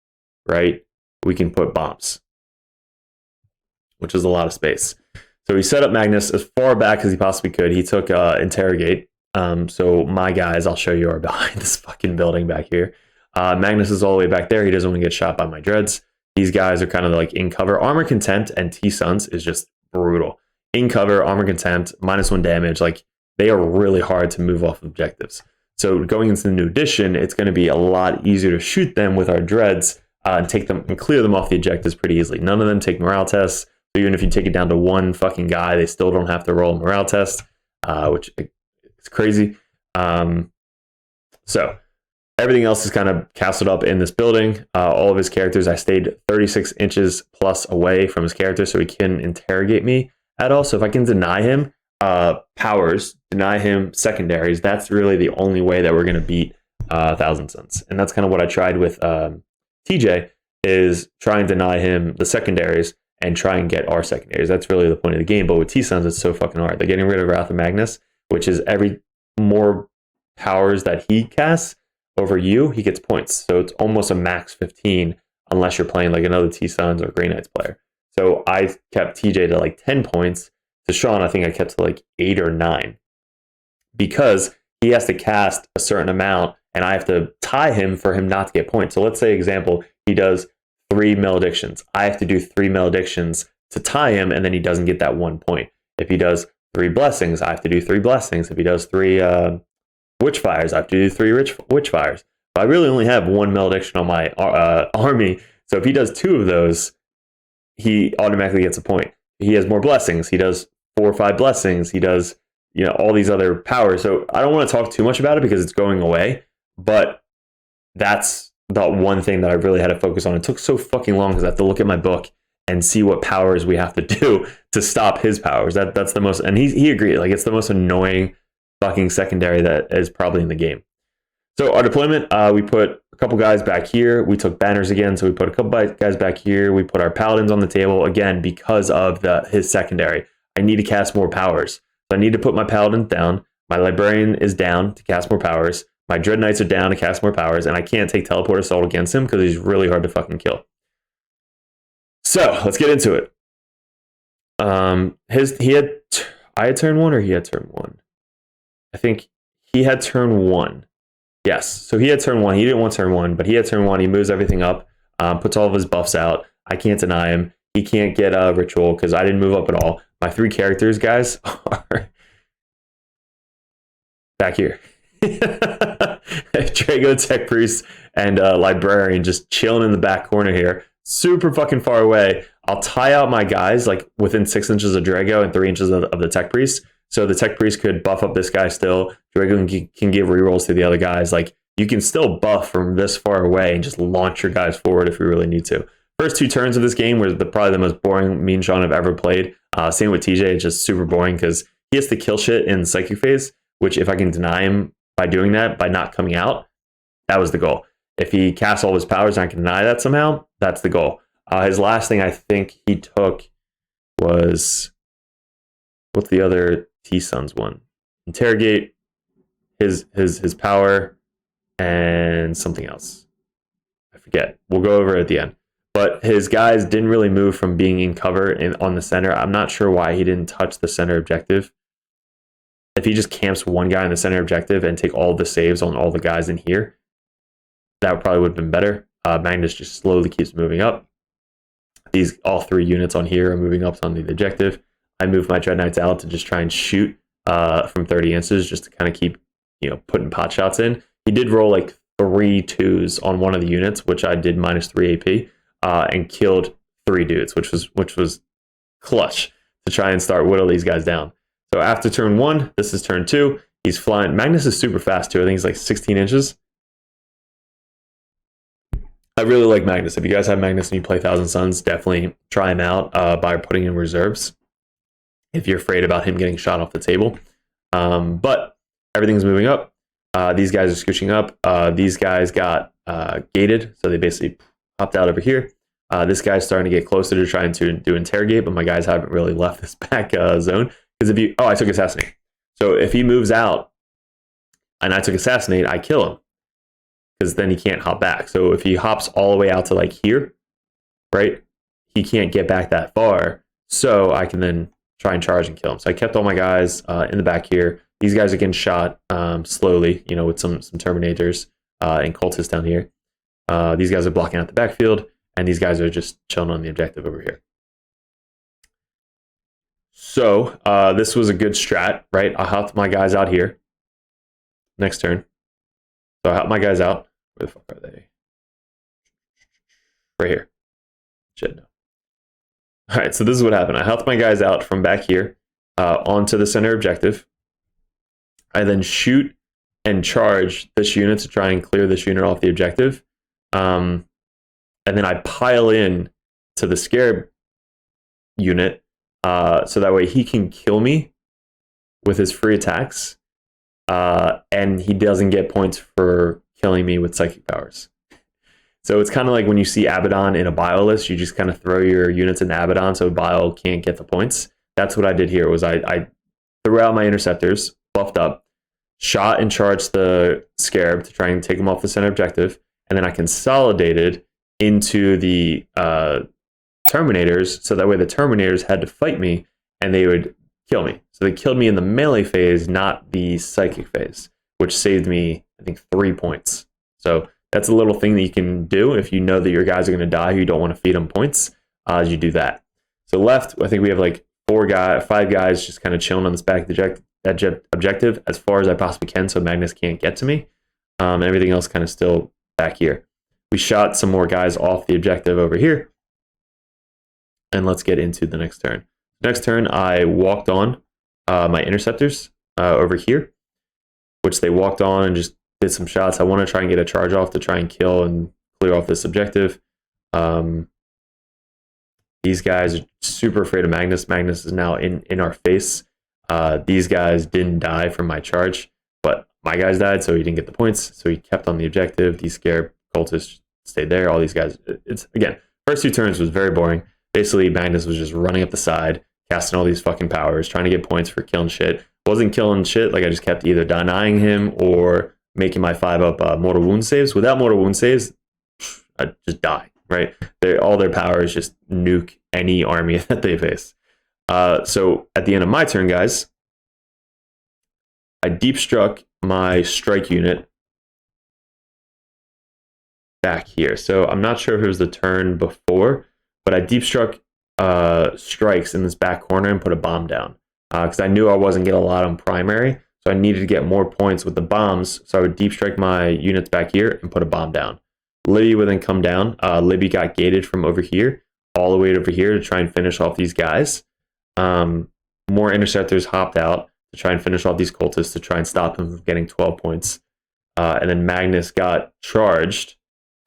right, we can put bombs, which is a lot of space. So he set up Magnus as far back as he possibly could. He took Interrogate. So my guys, I'll show you, are behind this fucking building back here. Magnus is all the way back there. He doesn't want to get shot by my dreads. These guys are kind of like in cover. Armor Contempt and Tsons is just brutal. In cover, Armor Contempt, -1 damage. Like, they are really hard to move off objectives. So going into the new edition, it's going to be a lot easier to shoot them with our dreads and take them and clear them off the objectives pretty easily. None of them take morale tests. So even if you take it down to 1 fucking guy, they still don't have to roll a morale test, which is crazy. So everything else is kind of castled up in this building. All of his characters, I stayed 36 inches plus away from his character so he couldn't interrogate me at all. So if I can deny him powers, deny him secondaries, that's really the only way that we're going to beat 1,000 Suns. And that's kind of what I tried with TJ, is try and deny him the secondaries and try and get our secondaries. That's really the point of the game. But with Tsons, it's so fucking hard. They're getting rid of Wrath of Magnus, which is every more powers that he casts over you, he gets points. So it's almost a max 15 unless you're playing like another Tsons or Grey Knights player. So I kept TJ to like 10 points. To Sean, I think I kept to like 8 or 9 because he has to cast a certain amount and I have to tie him for him not to get points. So let's say, example, he does 3 Maledictions. I have to do 3 Maledictions to tie him, and then he doesn't get that 1 point. If he does 3 Blessings, I have to do 3 Blessings. If he does 3 Witchfires, I have to do 3 Witchfires. But I really only have 1 Malediction on my army. So if he does 2 of those, he automatically gets a point. He has more Blessings. He does 4 or 5 Blessings. He does, all these other powers. So I don't want to talk too much about it because it's going away. But that's the one thing that I really had to focus on. It took so fucking long because I have to look at my book and see what powers we have to do to stop his powers. That's the most, and he agreed. Like, it's the most annoying fucking secondary that is probably in the game. So our deployment, we put a couple guys back here. We took banners again, so we put a couple guys back here. We put our paladins on the table again because of his secondary. I need to cast more powers. So I need to put my paladins down. My librarian is down to cast more powers. My dread knights are down to cast more powers, and I can't take teleport assault against him because he's really hard to fucking kill. So let's get into it. I had turn 1 or he had turn 1. I think he had turn 1. Yes, so he had turn 1. He didn't want turn 1, but he had turn 1. He moves everything up, puts all of his buffs out. I can't deny him. He can't get a ritual because I didn't move up at all. My 3 characters, guys, are back here. Draigo, Tech Priest, and Librarian just chilling in the back corner here. Super fucking far away. I'll tie out my guys like within 6 inches of Draigo and 3 inches of the Tech Priest. So the Tech Priest could buff up this guy still. Draigo can give rerolls to the other guys. Like, you can still buff from this far away and just launch your guys forward if you really need to. First 2 turns of this game were probably the most boring me and Sean have ever played. Same with TJ, it's just super boring because he has to kill shit in Psychic Phase, which if I can deny him by doing that, by not coming out, that was the goal. If he casts all his powers and I can deny that somehow, that's the goal. His last thing I think he took was, what's the other Tsons one? Interrogate, his power, and something else. I forget. We'll go over it at the end. But his guys didn't really move from being in cover on the center. I'm not sure why he didn't touch the center objective. If he just camps one guy in the center objective and take all the saves on all the guys in here, that probably would have been better. Magnus just slowly keeps moving up. All 3 units on here are moving up on the objective. I move my Dread Knights out to just try and shoot from 30 inches, just to kind of keep, putting pot shots in. He did roll like 3 2s on one of the units, which I did -3 AP, and killed 3 dudes, which was clutch to try and start whittle these guys down. So after turn 1, this is turn 2. He's flying. Magnus is super fast too. I think he's like 16 inches. I really like Magnus. If you guys have Magnus and you play Thousand Suns, definitely try him out by putting in reserves if you're afraid about him getting shot off the table. But everything's moving up. These guys are scooching up. These guys got gated, so they basically popped out over here. This guy's starting to get closer to trying to do interrogate, but my guys haven't really left this back zone. Because I took assassinate. So if he moves out and I took assassinate, I kill him. Because then he can't hop back. So if he hops all the way out to like here, right, he can't get back that far. So I can then try and charge and kill him. So I kept all my guys in the back here. These guys are getting shot slowly, with some Terminators and cultists down here. These guys are blocking out the backfield, and these guys are just chilling on the objective over here. So this was a good strat, right? I hopped my guys out here. Next turn. So I hopped my guys out. Where the fuck are they? Right here. Shit, no. All right, so this is what happened. I helped my guys out from back here onto the center objective. I then shoot and charge this unit to try and clear this unit off the objective. And then I pile in to the Scarab unit so that way he can kill me with his free attacks. And he doesn't get points for killing me with psychic powers. So it's kind of like when you see Abaddon in a Bile list, you just kind of throw your units in Abaddon so Bile can't get the points. That's what I did here. Was I threw out my interceptors, buffed up, shot and charged the Scarab to try and take him off the center objective, and then I consolidated into the Terminators, so that way the Terminators had to fight me and they would kill me. So they killed me in the melee phase, not the psychic phase, which saved me, I think, 3 points. So that's a little thing that you can do if you know that your guys are going to die, you don't want to feed them points. You do So left, I think we have like 5 guys just kind of chilling on this back objective as far as I possibly can, so Magnus can't get to me. Everything else kind of still back here. We shot some more guys off the objective over here. And let's get into the next turn. Next turn, I walked on my interceptors over here, which they walked on and just did some shots. I want to try and get a charge off to try and kill and clear off this objective. These guys are super afraid of Magnus. Magnus is now in our face. These guys didn't die from my charge, but my guys died, so he didn't get the points. So he kept on the objective. These Scarab cultists stayed there. All these guys. It's again, first 2 turns was very boring. Basically, Magnus was just running up the side, casting all these fucking powers, trying to get points for killing shit. Wasn't killing shit, like I just kept either denying him or making my 5-up mortal wound saves. Without mortal wound saves, I'd just die, right? All their powers just nuke any army that they face. So at the end of my turn, guys, I deep struck my strike unit back here. So I'm not sure if it was the turn before, but I deep struck strikes in this back corner and put a bomb down because I knew I wasn't getting a lot on primary, so I needed to get more points with the bombs. So I would deep strike my units back here and put a bomb down. Libby would then come down. Libby got gated from over here all the way over here to try and finish off these guys. More interceptors hopped out to try and finish off these cultists to try and stop him from getting 12 points. And then Magnus got charged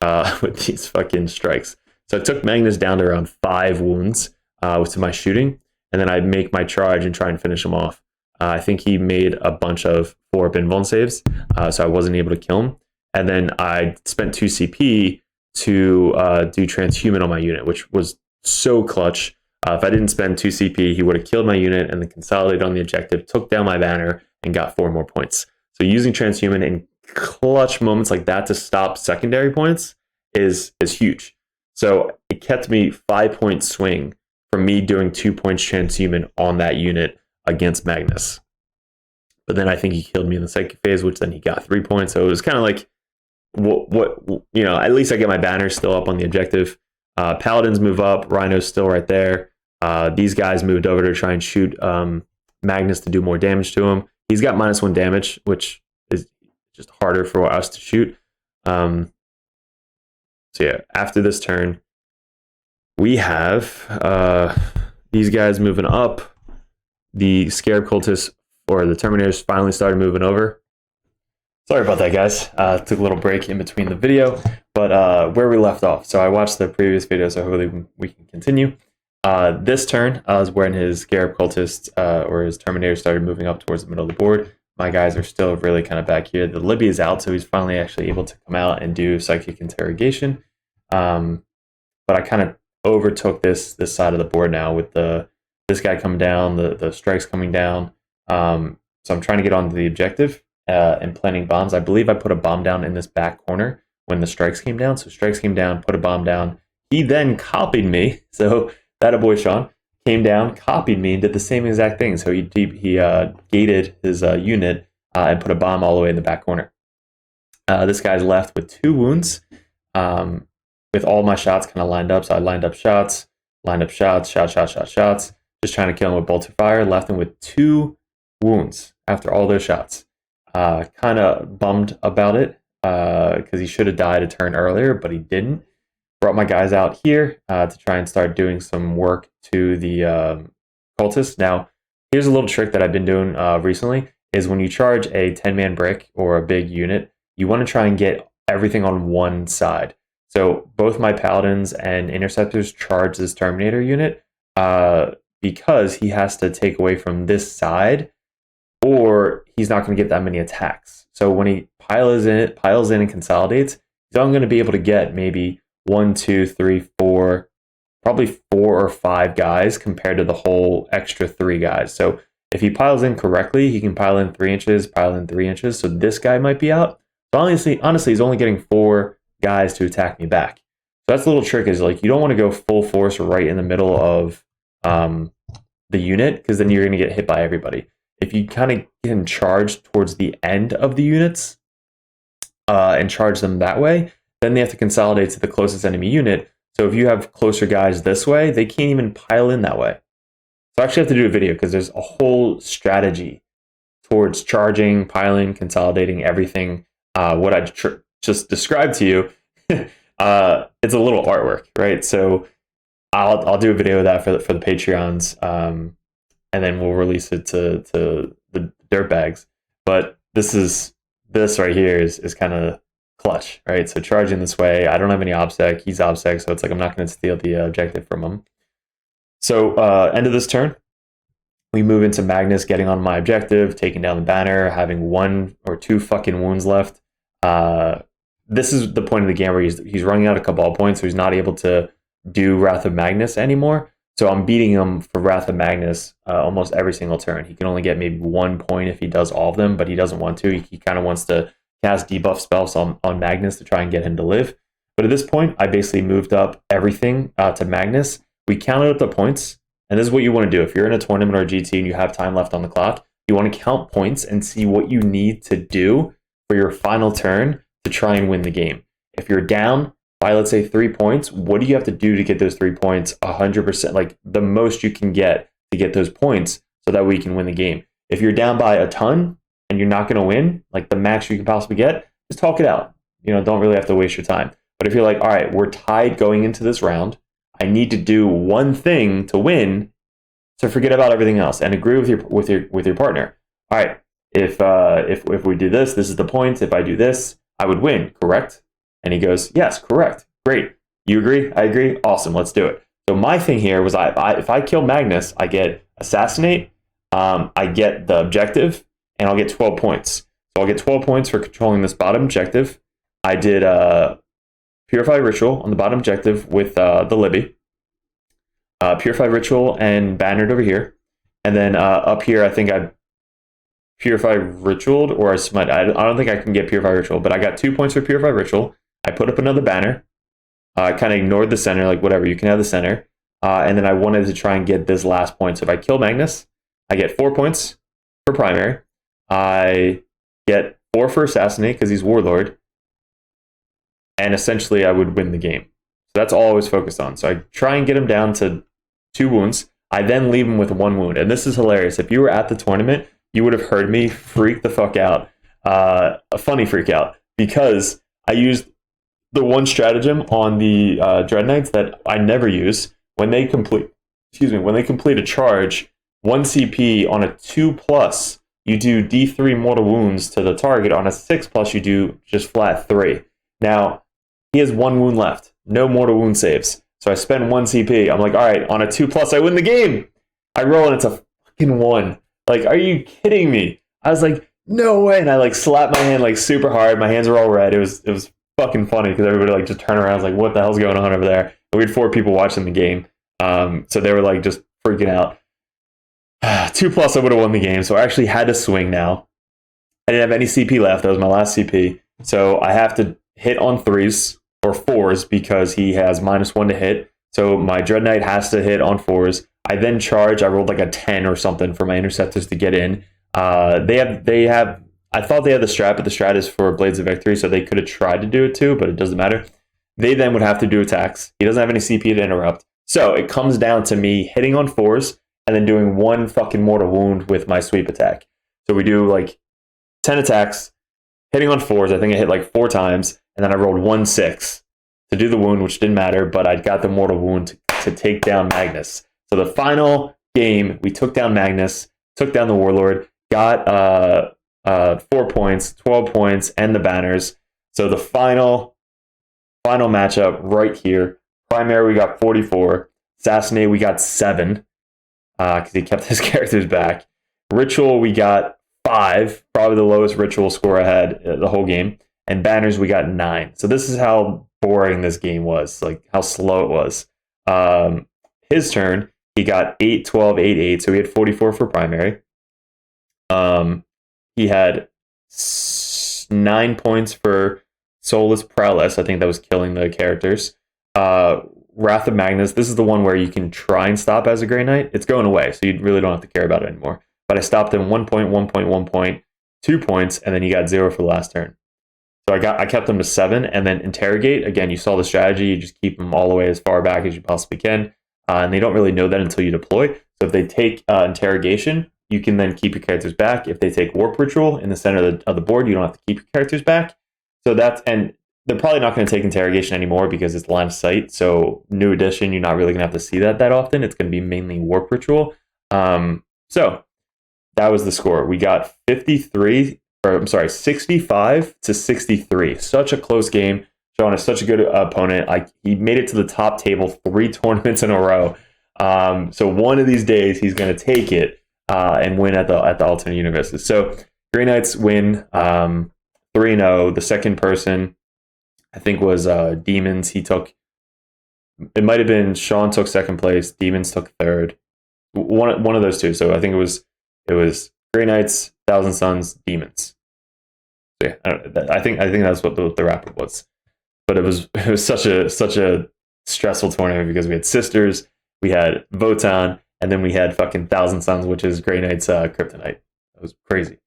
with these fucking strikes. So I took Magnus down to around 5 wounds with my shooting, and then I'd make my charge and try and finish him off. I think he made a bunch of 4-up invuln saves, so I wasn't able to kill him. And then I spent 2 CP to do transhuman on my unit, which was so clutch. If I didn't spend 2 CP, he would have killed my unit and then consolidated on the objective, took down my banner, and got 4 more points. So using transhuman in clutch moments like that to stop secondary points is huge. So it kept me 5-point swing from me doing 2 points transhuman on that unit against Magnus. But then I think he killed me in the second phase, which then he got 3 points. So it was kind of like at least I get my banners still up on the objective. Paladins move up, Rhino's still right there. These guys moved over to try and shoot Magnus to do more damage to him. He's got -1 damage, which is just harder for us to shoot. So yeah, after this turn, we have these guys moving up. The Scarab Cultists or the Terminators finally started moving over. Sorry about that, guys. Took a little break in between the video, but where we left off. So I watched the previous video, so hopefully we can continue. This turn is when his Scarab Cultists or his Terminators started moving up towards the middle of the board. My guys are still really kind of back here. The Libby is out, so he's finally actually able to come out and do Psychic Interrogation. But I kind of overtook this side of the board now with this guy coming down, the strikes coming down. So I'm trying to get onto the objective and planting bombs. I believe I put a bomb down in this back corner when the strikes came down. So strikes came down, put a bomb down. He then copied me. So that a boy Sean came down, copied me, and did the same exact thing. So he gated his unit and put a bomb all the way in the back corner. This guy's left with 2 wounds with all my shots kind of lined up. So I lined up shots, shots, just trying to kill him with bolter fire. Left him with 2 wounds after all those shots. Kind of bummed about it because he should have died a turn earlier, but he didn't. Brought my guys out here to try and start doing some work to the cultists. Now, here's a little trick that I've been doing recently, is when you charge a 10-man brick or a big unit, you want to try and get everything on one side. So both my Paladins and Interceptors charge this Terminator unit because he has to take away from this side, or he's not going to get that many attacks. So when he piles in and consolidates, he's only going to be able to get maybe 1, 2, 3, 4, probably 4 or 5 guys compared to the whole extra 3 guys. So if he piles in correctly, he can pile in 3 inches, pile in 3 inches. So this guy might be out. So honestly, he's only getting 4 guys to attack me back. So that's the little trick, is like you don't want to go full force right in the middle of the unit, because then you're going to get hit by everybody. If you kind of can charge towards the end of the units and charge them that way, then they have to consolidate to the closest enemy unit. So if you have closer guys this way, they can't even pile in that way. So I actually have to do a video because there's a whole strategy towards charging, piling, consolidating, everything. What I just described to you, it's a little artwork, right? So I'll do a video of that for the Patreons, and then we'll release it to the dirtbags. But this right here is kind of clutch, right? So charging this way, I don't have any obsec, he's obsec, so it's like I'm not going to steal the objective from him. So end of this turn, we move into Magnus getting on my objective, taking down the banner, having 1 or 2 fucking wounds left. This is the point of the game where he's running out of Cabal points, so he's not able to do Wrath of Magnus anymore. So I'm beating him for Wrath of Magnus almost every single turn. He can only get maybe 1 point if he does all of them, but he doesn't want to. He kind of wants to cast debuff spells on Magnus to try and get him to live. But at this point, I basically moved up everything to Magnus. We counted up the points, and this is what you want to do. If you're in a tournament or a GT and you have time left on the clock, you want to count points and see what you need to do for your final turn to try and win the game. If you're down by, let's say, 3 points, what do you have to do to get those 3 points 100%, like the most you can get to get those points so that we can win the game? If you're down by a ton and you're not going to win, like the max you can possibly get, just talk it out. Don't really have to waste your time. But if you're like, all right, we're tied going into this round, I need to do one thing to win, so forget about everything else and agree with your partner. All right, if we do this, this is the point. If I do this, I would win, correct? And he goes, yes, correct. Great. You agree? I agree. Awesome. Let's do it. So my thing here was if I kill Magnus, I get Assassinate, I get the objective, and I'll get 12 points. So I'll get 12 points for controlling this bottom objective. I did Purify Ritual on the bottom objective with the Libby. Purify Ritual and bannered over here. And then up here, I think I Purify Ritualed, or I smite. I don't think I can get Purify Ritual, but I got 2 points for Purify Ritual. I put up another banner. I kind of ignored the center, like whatever, you can have the center. And then I wanted to try and get this last point. So if I kill Magnus, I get 4 points for primary. I get 4 for Assassinate because he's Warlord. and essentially I would win the game. So that's all I was focused on. So I try and get him down to 2 wounds. I then leave him with 1 wound. And this is hilarious. If you were at the tournament, you would have heard me freak the fuck out. A funny freak out. Because I used the one stratagem on the Dread Knights that I never use. When they complete a charge, 1 CP on a 2+, you do D3 mortal wounds to the target. On a 6+, you do just flat 3. Now, he has 1 wound left. No mortal wound saves. So I spend 1 CP. I'm like, all right, on a 2+, I win the game. I roll and it's a fucking 1. Like, are you kidding me? I was like, no way. And I like slapped my hand like super hard. My hands were all red. It was fucking funny because everybody like just turned around. I was like, what the hell's going on over there? And we had 4 people watching the game. So they were like just freaking out. 2+, I would have won the game. So I actually had to swing now. I didn't have any CP left. That was my last CP. So I have to hit on 3s or 4s because he has -1 to hit. So my Dread Knight has to hit on 4s. I then charge. I rolled like a 10 or something for my interceptors to get in. They have. I thought they had the strat, but the strat is for Blades of Victory, so they could have tried to do it too, but it doesn't matter. They then would have to do attacks. He doesn't have any CP to interrupt. So it comes down to me hitting on 4s and then doing 1 fucking mortal wound with my sweep attack. So we do like 10 attacks, hitting on 4s. I think I hit like 4 times, and then I rolled 1/6 to do the wound, which didn't matter, but I got the mortal wound to take down Magnus. So the final game, we took down Magnus, took down the Warlord, got 4 points, 12 points, and the banners. So the final matchup right here. Primary, we got 44. Assassinate, we got 7 because he kept his characters back. Ritual, we got 5, probably the lowest ritual score I had the whole game. And banners, we got 9. So this is how boring this game was, like how slow it was. His turn, he got 8, 12, 8, 8. So he had 44 for primary. He had 9 points for Soulless Paralysis. I think that was killing the characters. Wrath of Magnus. This is the one where you can try and stop as a Grey Knight. It's going away, so you really don't have to care about it anymore. But I stopped him 1 point, 1 point, 1 point, 2 points, and then he got 0 for the last turn. So I kept him to 7, and then Interrogate. Again, you saw the strategy. You just keep them all the way as far back as you possibly can. And they don't really know that until you deploy. So if they take Interrogation, you can then keep your characters back. If they take Warp Ritual in the center of the board, you don't have to keep your characters back. So and they're probably not going to take Interrogation anymore because it's line of sight. So new edition, you're not really going to have to see that often. It's going to be mainly Warp Ritual. So that was the score. We got 65 to 63. Such a close game. Sean is such a good opponent. He made it to the top table 3 tournaments in a row. So one of these days he's going to take it and win at the alternate universes. So Grey Knights win 3-0. The second person, I think, was Demons. It might have been Sean took second place. Demons took third. One of those two. So I think it was Grey Knights, Thousand Suns, Demons. So yeah, I think that's what the wrap-up was. But it was such a stressful tournament because we had Sisters, we had Votan, and then we had fucking Thousand Suns, which is Grey Knight's Kryptonite. It was crazy.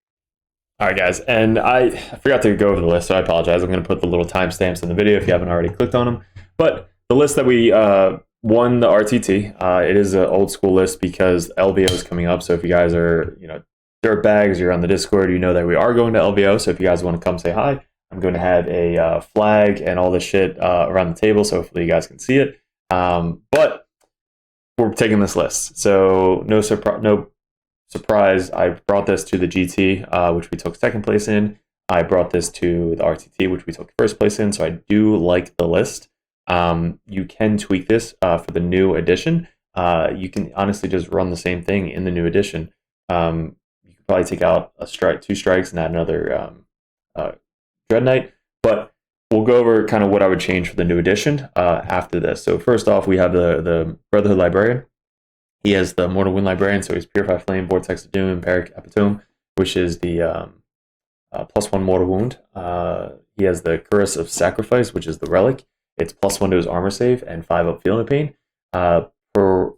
All right, guys, and I forgot to go over the list, so I apologize. I'm going to put the little timestamps in the video if you haven't already clicked on them. But the list that we won the RTT, it is an old school list because LVO is coming up. So if you guys are, dirtbags, you're on the Discord, you know that we are going to LVO. So if you guys want to come say hi, I'm going to have a flag and all this shit around the table, so hopefully you guys can see it. But we're taking this list, so no surprise. I brought this to the GT, which we took second place in. I brought this to the RTT, which we took first place in. So I do like the list. You can tweak this for the new edition. You can honestly just run the same thing in the new edition. You could probably take out 2 strikes and add another Dread Knight, but we'll go over kind of what I would change for the new edition after this. So first off, we have the Brotherhood Librarian. He has the Mortal Wound Librarian, so he's Purify Flame, Vortex of Doom, Empyric, Epitome, which is the +1 Mortal Wound. He has the Cuirass of Sacrifice, which is the Relic. It's +1 to his armor save and 5 up feeling the pain.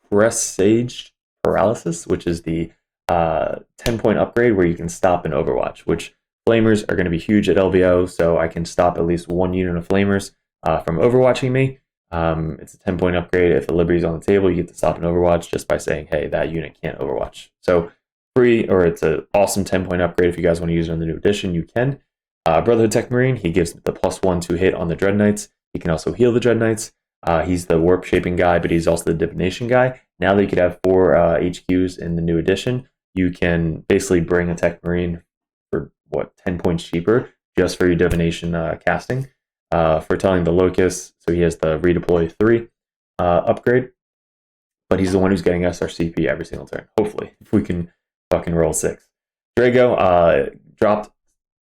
Presaged Paralysis, which is the 10-point upgrade where you can stop an Overwatch, which Flamers are going to be huge at LVO, so I can stop at least one unit of Flamers from overwatching me. It's a 10-point upgrade. If the Liberty's on the table, you get to stop an overwatch just by saying, hey, that unit can't overwatch. So free, or it's an awesome 10-point upgrade. If you guys want to use it in the new edition, you can. Brotherhood Techmarine, he gives the +1 to hit on the Dread Knights. He can also heal the Dread Knights. He's the warp shaping guy, but he's also the divination guy. Now that you could have 4 HQs in the new edition, you can basically bring a Techmarine for 10 points cheaper just for your divination casting. Foretelling the Locus, so he has the redeploy 3 upgrade, but he's the one who's getting us our CP every single turn. Hopefully, if we can fucking roll 6. Draigo dropped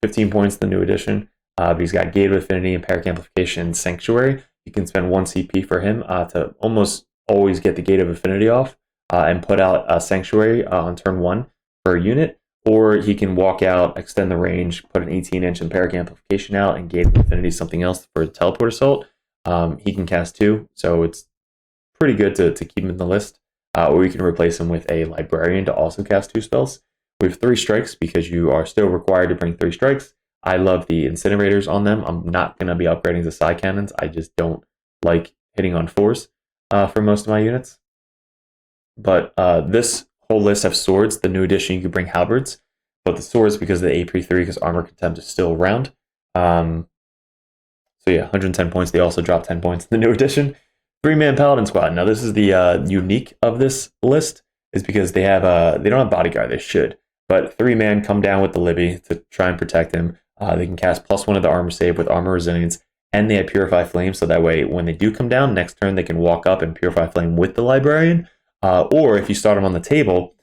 15 points in the new edition, but he's got Gate of Affinity, Empyric Amplification, Sanctuary. You can spend 1 CP for him to almost always get the Gate of Affinity off and put out a Sanctuary on turn 1 per unit, or he can walk out, extend the range, put an 18-inch Empyric Amplification out, and Gate of Affinity something else for Teleport Assault. He can cast 2, so it's pretty good to keep him in the list. Or you can replace him with a Librarian to also cast 2 spells. We have 3 strikes because you are still required to bring 3 strikes. I love the Incinerators on them. I'm not going to be upgrading to Psi Cannons. I just don't like hitting on 4s for most of my units. But this whole list have swords. The new edition, you can bring halberds. But the swords, because of the AP3, because Armor Contempt is still around. So yeah, 110 points. They also dropped 10 points in the new edition. 3-man Paladin Squad. Now this is the unique of this list, is because they have they don't have Bodyguard. They should. But 3-man come down with the Libby to try and protect him. They can cast +1 of the armor save with armor resilience, and they have Purify Flame, so that way when they do come down next turn, they can walk up and Purify Flame with the Librarian. Or if you start them on the table,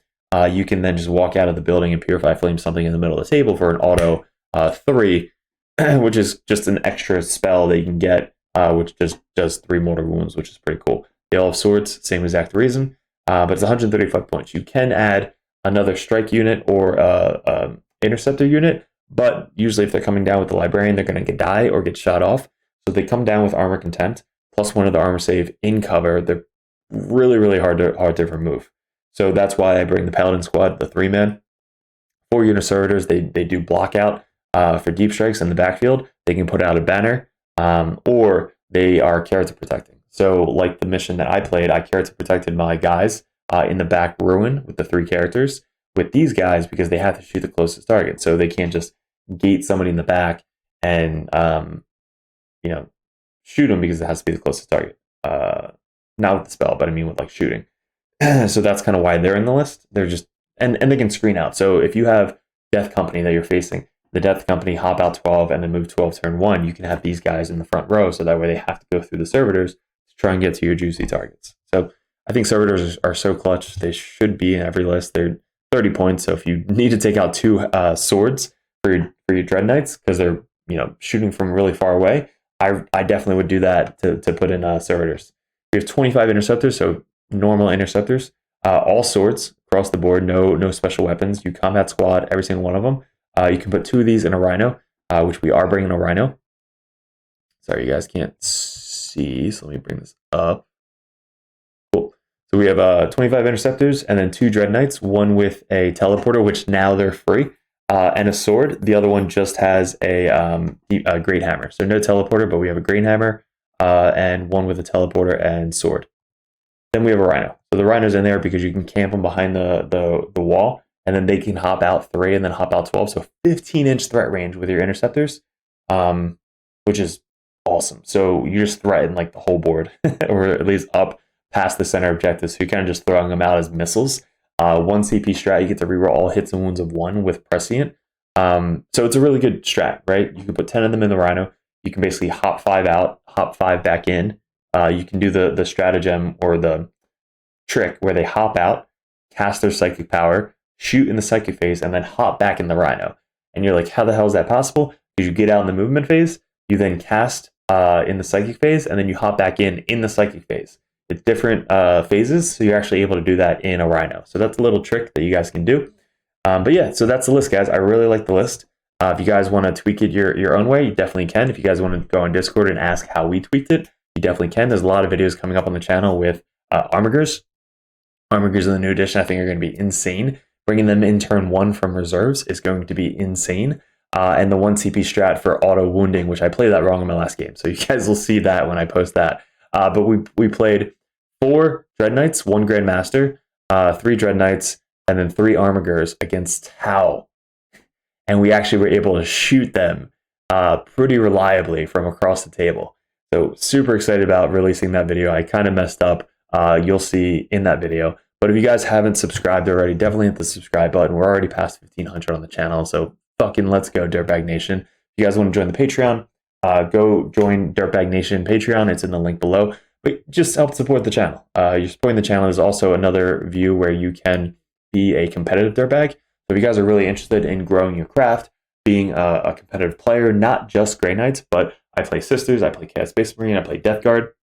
you can then just walk out of the building and Purify Flame something in the middle of the table for an auto 3, which is just an extra spell that you can get, which just does 3 mortal wounds, which is pretty cool. They all have swords, same exact reason, but it's 135 points. You can add another strike unit or interceptor unit, but usually if they're coming down with the Librarian, they're going to die or get shot off. So if they come down with Armor Contempt, +1 of the armor save in cover, they're really, really hard to remove. So that's why I bring the Paladin Squad, the 3-man. 4 unit servitors, they do block out for deep strikes in the backfield. They can put out a banner, or they are character protecting. So like the mission that I played, I character protected my guys in the back ruin with the 3 characters. With these guys, because they have to shoot the closest target, so they can't just gate somebody in the back and shoot them because it has to be the closest target. Not with the spell, but I mean with like shooting. So that's kind of why they're in the list. They're just and they can screen out. So if you have Death Company that you're facing, the Death Company hop out 12 and then move 12 turn 1, you can have these guys in the front row, so that way they have to go through the servitors to try and get to your juicy targets. So I think servitors are so clutch. They should be in every list. They're 30 points. So if you need to take out 2 swords for your Dread Knights because they're shooting from really far away, I definitely would do that to put in servitors. We have 25 interceptors, so normal interceptors, all swords across the board, no special weapons. You combat squad, every single one of them. You can put 2 of these in a Rhino, which we are bringing a Rhino. Sorry, you guys can't see, so let me bring this up. Cool. So we have 25 interceptors and then 2 Dread Knights, one with a teleporter, which now they're free, and a sword. The other one just has a great hammer. So no teleporter, but we have a great hammer, and one with a teleporter and sword. Then we have a Rhino. So the Rhino's in there because you can camp them behind the wall, and then they can hop out 3 and then hop out 12. So 15-inch threat range with your interceptors, which is awesome. So you just threaten like the whole board, or at least up past the center objective. So you're kind of just throwing them out as missiles. 1 CP strat, you get to reroll all hits and wounds of 1 with Prescient. So it's a really good strat, right? You can put 10 of them in the Rhino. You can basically hop 5 out, hop 5 back in. You can do the stratagem or the trick where they hop out, cast their psychic power, shoot in the psychic phase, and then hop back in the Rhino. And you're like, how the hell is that possible? Because you get out in the movement phase, you then cast in the psychic phase, and then you hop back in the psychic phase. It's different phases, so you're actually able to do that in a Rhino. So that's a little trick that you guys can do. But yeah, so that's the list, guys. I really like the list. If you guys want to tweak it your own way, you definitely can. If you guys want to go on Discord and ask how we tweaked it, you definitely can. There's a lot of videos coming up on the channel with Armigers. Armigers in the new edition, I think, are going to be insane. Bringing them in turn 1 from reserves is going to be insane. and the 1 CP strat for auto wounding, which I played that wrong in my last game. So you guys will see that when I post that. But we played 4 Dread Knights, 1 Grandmaster, 3 Dread Knights, and then 3 Armigers against Tau. And we actually were able to shoot them pretty reliably from across the table. So super excited about releasing that video. I kind of messed up. You'll see in that video. But if you guys haven't subscribed already, definitely hit the subscribe button. We're already past 1,500 on the channel. So fucking let's go, Dirtbag Nation. If you guys want to join the Patreon, go join Dirtbag Nation Patreon. It's in the link below. But just help support the channel. You're supporting the channel. There's also another view where you can be a competitive dirtbag. So if you guys are really interested in growing your craft, being a competitive player, not just Grey Knights, but I play Sisters, I play Chaos Space Marine, I play Death Guard,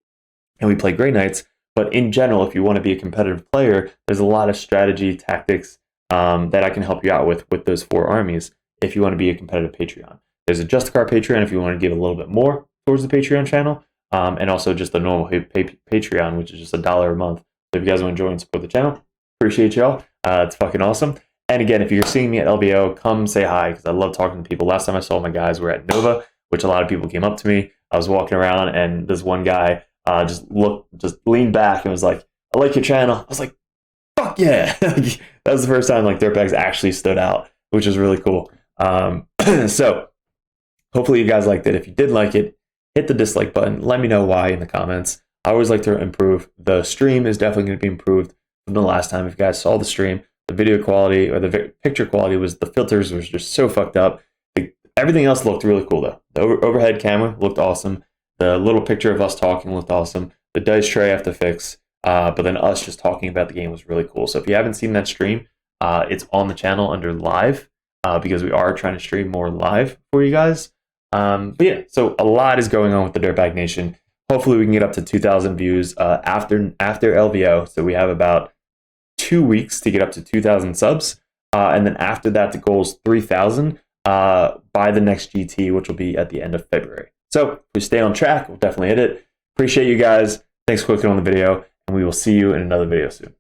and we play Grey Knights. But in general, if you want to be a competitive player, there's a lot of strategy, tactics that I can help you out with those 4 armies if you want to be a competitive Patreon. There's a Justicar Patreon if you want to give a little bit more towards the Patreon channel, and also just the normal Patreon, which is just $1 a month. So if you guys want to join and support the channel, appreciate y'all. It's fucking awesome. And again, if you're seeing me at LVO, come say hi, because I love talking to people. Last time I saw my guys were at Nova, which a lot of people came up to me. I was walking around, and this one guy just leaned back and was like, "I like your channel." I was like, "Fuck yeah!" That was the first time like dirtbags actually stood out, which is really cool. So hopefully you guys liked it. If you did like it, hit the dislike button. Let me know why in the comments. I always like to improve. The stream is definitely going to be improved from the last time. If you guys saw the stream, the video quality or the picture quality the filters was just so fucked up. Everything else looked really cool though. The overhead camera looked awesome. The little picture of us talking looked awesome. The dice tray I have to fix. But then us just talking about the game was really cool. So if you haven't seen that stream, it's on the channel under live because we are trying to stream more live for you guys. But yeah, so a lot is going on with the Dirtbag Nation. Hopefully we can get up to 2,000 views after LVO. So we have about 2 weeks to get up to 2,000 subs. And then after that, the goal is 3,000 by the next GT, which will be at the end of February. So if we stay on track, we'll definitely hit it. Appreciate you guys. Thanks for clicking on the video, and we will see you in another video soon.